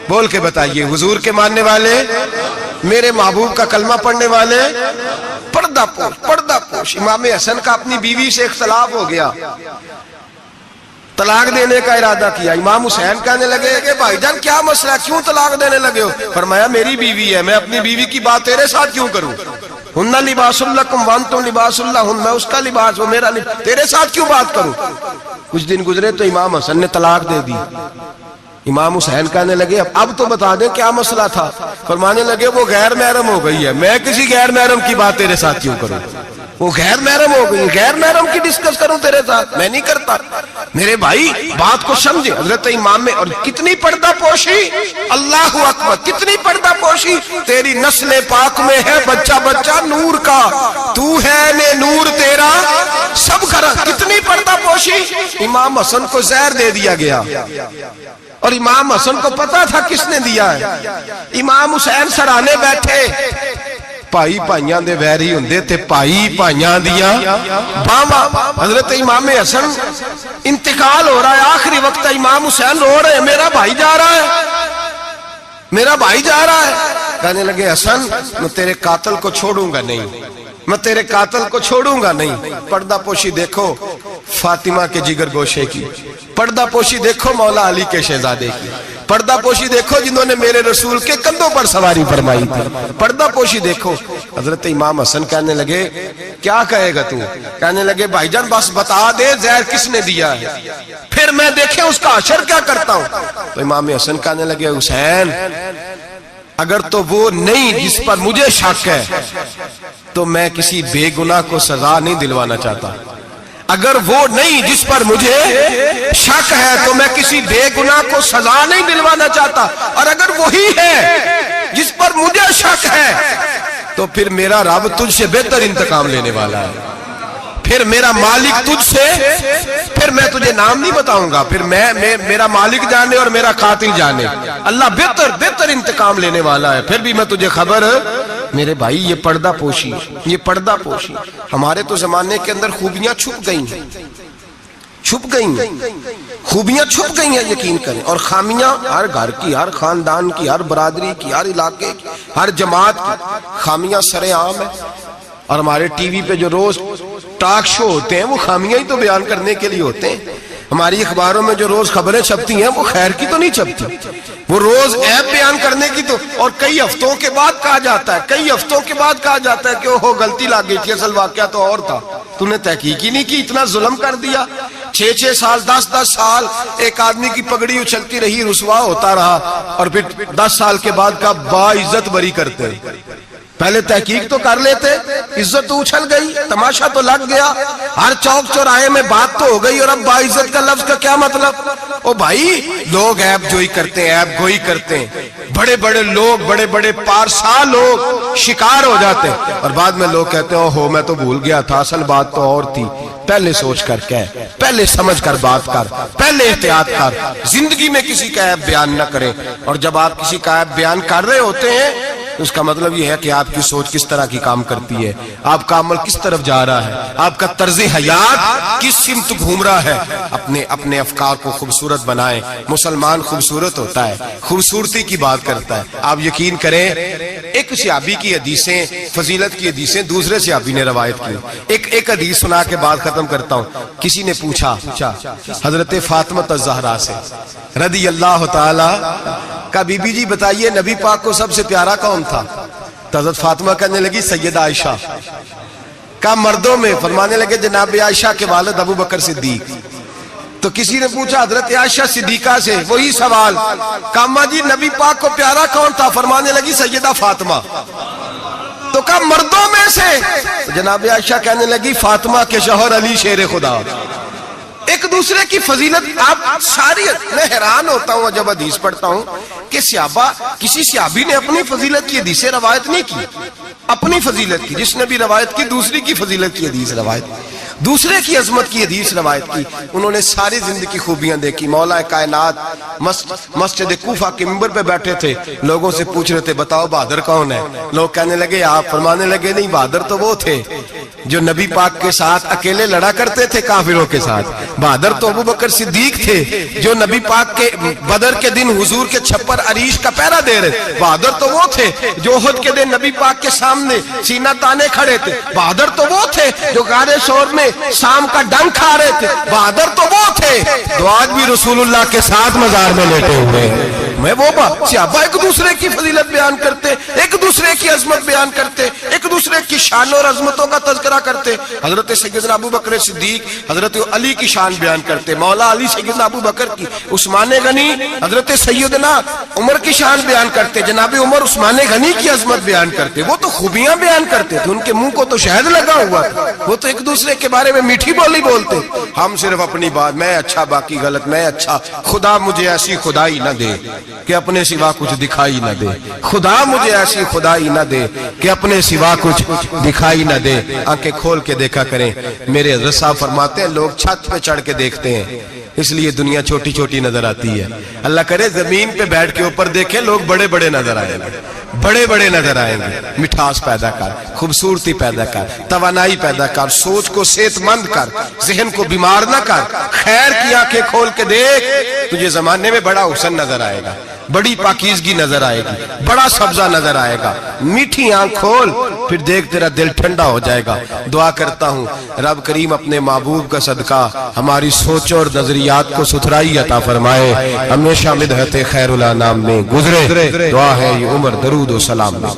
بول کے بتائیے, حضور کے ماننے والے, میرے محبوب کا کلمہ پڑھنے والے, پردہ پوش, پردہ پوش. امام حسن کا اپنی بیوی سے اختلاف ہو گیا, طلاق دینے کا ارادہ کیا. امام حسین کہنے لگے کہ بھائی جان کیا مسئلہ, کیوں طلاق دینے لگے ہو؟ فرمایا میری بیوی ہے, میں اپنی بیوی کی بات تیرے ساتھ کیوں کروں؟ ہن لباس لکم وانتم لباس لہن, میں اس کا لباس, وہ میرا لباس, تیرے ساتھ کیوں بات کروں؟ کچھ دن گزرے تو امام حسن نے طلاق دے دی. امام حسین کہنے لگے اب تو بتا دیں کیا مسئلہ تھا؟ فرمانے لگے وہ غیر محرم ہو گئی ہے, میں کسی غیر محرم کی بات تیرے ساتھ کیوں کروں؟ وہ غیر محرم ہو گئی, غیر محرم کی ڈسکس کروں تیرے ساتھ, میں نہیں کرتا. میرے بھائی بات کو سمجھے. حضرت امام میں اور کتنی پردہ پوشی, اللہ اکبر, کتنی پردہ پوشی. تیری نسل پاک میں ہے بچہ بچہ نور کا, تو ہے نے نور تیرا سب گھر. کتنی پردہ پوشی. امام حسن کو زہر دے دیا گیا اور امام حسن کو پتا تھا کس نے دیا ہے. امام حسین سرانے بیٹھے, بھائی بھائیاں دے ویری ہوندے تے بھائی بھائیاں دیاں باواں. حضرت امام حسن انتقال ہو رہا ہے, آخری وقت امام حسین رو رہے ہیں, میرا بھائی جا رہا ہے, میرا بھائی جا رہا ہے. کہنے لگے حسن میں تیرے قاتل کو چھوڑوں گا نہیں, میں تیرے قاتل کو چھوڑوں گا نہیں. پردہ پوشی دیکھو فاطمہ کے جگر گوشے کی, پردہ پوشی دیکھو مولا علی کے شہزادے کی, پردہ پوشی دیکھو جنہوں نے میرے رسول کے کندھوں پر سواری فرمائی تھی, پردہ پوشی دیکھو. حضرت امام حسن کہنے لگے کیا کہے گا تو؟ کہنے لگے بھائی جان بس بتا دے زہر کس نے دیا ہے, پھر میں دیکھیں اس کا حشر کیا کرتا ہوں. تو امام حسن کہنے لگے حسین اگر تو وہ نہیں جس پر مجھے شک ہے تو میں کسی بے گناہ کو سزا نہیں دلوانا چاہتا. اگر وہ نہیں جس پر مجھے شک ہے تو میں کسی بے گناہ کو سزا نہیں دلوانا چاہتا, اور اگر وہی ہے جس پر مجھے شک ہے تو پھر میرا رب تجھ سے بہتر انتقام لینے والا ہے, پھر میرا مالک تجھ سے, پھر میں تجھے نام نہیں بتاؤں گا, پھر میرا مالک جانے اور میرا قاتل جانے, اللہ بہتر انتقام لینے والا ہے. پھر بھی میں تجھے خبر. میرے بھائی یہ پردہ پوشی, یہ پردہ پوشی. ہمارے تو زمانے کے اندر خوبیاں چھپ گئی ہیں, چھپ گئی ہیں, خوبیاں چھپ گئی ہیں یقین کریں, اور خامیاں ہر گھر کی, ہر خاندان کی, ہر برادری کی, ہر علاقے کی, ہر جماعت کی خامیاں سرے عام ہیں. اور ہمارے ٹی وی پہ جو روز ٹاک شو ہوتے ہیں وہ خامیاں ہی تو بیان کرنے کے لیے ہوتے ہیں. ہماری اخباروں میں جو روز خبریں چھپتی ہیں وہ خیر کی تو نہیں چھپتی, وہ روز عیب بیان کرنے کی تو. اور کئی ہفتوں کے بعد کہا جاتا ہے, کئی ہفتوں کے بعد کہا جاتا ہے کہ اوہو غلطی لگ گئی تھی, اصل واقعہ تو اور تھا, تو نے تحقیق ہی نہیں کی, اتنا ظلم کر دیا. 6 سال 10 سال ایک آدمی کی پگڑی اچھلتی رہی, رسوا ہوتا رہا, اور پھر 10 سال کے بعد کا باعزت بری کرتے. پہلے تحقیق تو کر لیتے, عزت تو اچھل گئی, تماشا تو لگ گیا, ہر چوک چوراہے میں بات تو ہو گئی, اور اب باعزت کا لفظ کا کیا مطلب؟ او بھائی لوگ عیب جوئی کرتے ہیں, عیب گوئی کرتے ہیں, بڑے بڑے لوگ, بڑے بڑے پارسا لوگ شکار ہو جاتے ہیں, اور بعد میں لوگ کہتے ہیں اوہو میں تو بھول گیا تھا, اصل بات تو اور تھی. پہلے سوچ کر کہہ, پہلے سمجھ کر بات کر, پہلے احتیاط کر, زندگی میں کسی کا عیب بیان نہ کریں. اور جب آپ کسی کا عیب بیان کر رہے ہوتے ہیں اس کا مطلب یہ ہے کہ آپ کی سوچ کس طرح کی کام کرتی ہے، آپ کا عمل کس طرف جا رہا ہے، آپ کا طرز حیات کس سمت گھوم رہا ہے۔ اپنے افکار کو خوبصورت بنائیں۔ مسلمان خوبصورت ہوتا ہے، خوبصورتی کی بات کرتا ہے۔ آپ یقین کریں، ایک صحابی کی حدیثیں، فضیلت کی حدیثیں دوسرے صحابی نے روایت کی۔ ایک حدیث سنا کے بات ختم کرتا ہوں۔ کسی نے پوچھا حضرت فاطمہ الزہرا سے رضی اللہ تعالی کا، بی بی جی بتائیے نبی پاک کو سب سے پیارا کون تھا؟ تو حضرت فاطمہ کہنے لگی سیدہ عائشہ۔ کا مردوں میں؟ فرمانے لگے جناب عائشہ کے والد ابو بکر صدیق۔ تو کسی نے پوچھا حضرت عائشہ صدیقہ سے وہی سوال، کہا جی نبی پاک کو پیارا کون تھا؟ فرمانے لگی سیدہ فاطمہ۔ تو کہا مردوں میں سے؟ جناب عائشہ کہنے لگی فاطمہ کے شوہر علی شیر خدا۔ ایک دوسرے کی فضیلت، آپ ساری، میں حیران ہوتا ہوں جب حدیث پڑھتا ہوں کہ صحابہ، کسی صحابی نے اپنی فضیلت کی حدیث روایت نہیں کی، اپنی فضیلت کی، جس نے بھی روایت کی دوسری کی فضیلت کی حدیث روایت کی، دوسرے کی عظمت کی حدیث روایت کی۔ انہوں نے ساری زندگی کی خوبیاں دیکھی۔ مولا کائنات مسجد کوفہ کے منبر پہ بیٹھے تھے، لوگوں سے پوچھ رہے تھے بتاؤ بہادر کون ہے؟ لوگ کہنے لگے آپ، فرمانے لگے نہیں، بہادر تو وہ تھے جو نبی پاک کے ساتھ اکیلے لڑا کرتے تھے کافروں کے ساتھ۔ بہادر تو ابو بکر صدیق تھے جو نبی پاک کے بدر کے دن حضور کے چھپر عریش کا پہرا دے رہے۔ بہادر تو وہ تھے جو احد کے دن نبی پاک کے سامنے سینہ تانے کھڑے تھے۔ بہادر تو وہ تھے جو غار ثور میں شام کا ڈنگ کھا رہے تھے۔ بہادر تو وہ تھے جو آج بھی رسول اللہ کے ساتھ مزار میں لیٹے ہوئے ہیں۔ میں وہ صحابہ ایک دوسرے کی فضیلت بیان کرتے، ایک دوسرے کی عظمت بیان کرتے، ایک دوسرے کی شان اور عظمتوں کا تذکرہ کرتے۔ حضرت سیدنا ابو بکر صدیق حضرت علی کی شان بیان کرتے، مولا علی سیدنا ابو بکر کی، عثمان غنی حضرت سیدنا عمر کی شان بیان کرتے، جناب عمر عثمان غنی کی عظمت بیان کرتے۔ وہ تو خوبیاں بیان کرتے تھے، ان کے منہ کو تو شہد لگا ہوا تھا، وہ تو ایک دوسرے کے بارے میں میٹھی بولی بولتے۔ ہم صرف اپنی بات، میں اچھا باقی غلط، میں اچھا، خدا مجھے ایسی خدائی نہ دے کہ اپنے سوا کچھ دکھائی نہ دے، خدا مجھے ایسی خدائی نہ دے کہ اپنے سوا کچھ دکھائی نہ دے۔ آنکھیں کھول کے دیکھا کریں۔ میرے حضرت صاحب فرماتے ہیں لوگ چھت پہ چڑھ کے دیکھتے ہیں، اس لیے دنیا چھوٹی چھوٹی نظر آتی ہے۔ اللہ کرے زمین پہ بیٹھ کے اوپر دیکھیں، لوگ بڑے بڑے نظر آئیں گے، بڑے بڑے نظر آئیں گے۔ مٹھاس پیدا کر، خوبصورتی پیدا کر، توانائی پیدا کر، سوچ کو صحت مند کر، ذہن کو بیمار نہ کر، خیر کی آنکھیں کھول کے دیکھ، تجھے زمانے میں بڑا حسن نظر آئے گا، بڑی پاکیزگی نظر آئے گی، بڑا سبزہ نظر آئے گا۔ میٹھی آنکھ کھول، پھر دیکھ تیرا دل ٹھنڈا ہو جائے گا۔ دعا کرتا ہوں رب کریم اپنے محبوب کا صدقہ ہماری سوچوں اور نظریات کو ستھرائی عطا فرمائے، ہمیشہ مدحت خیر الانام میں گزرے۔ دعا ہے یہ عمر درود و سلام میں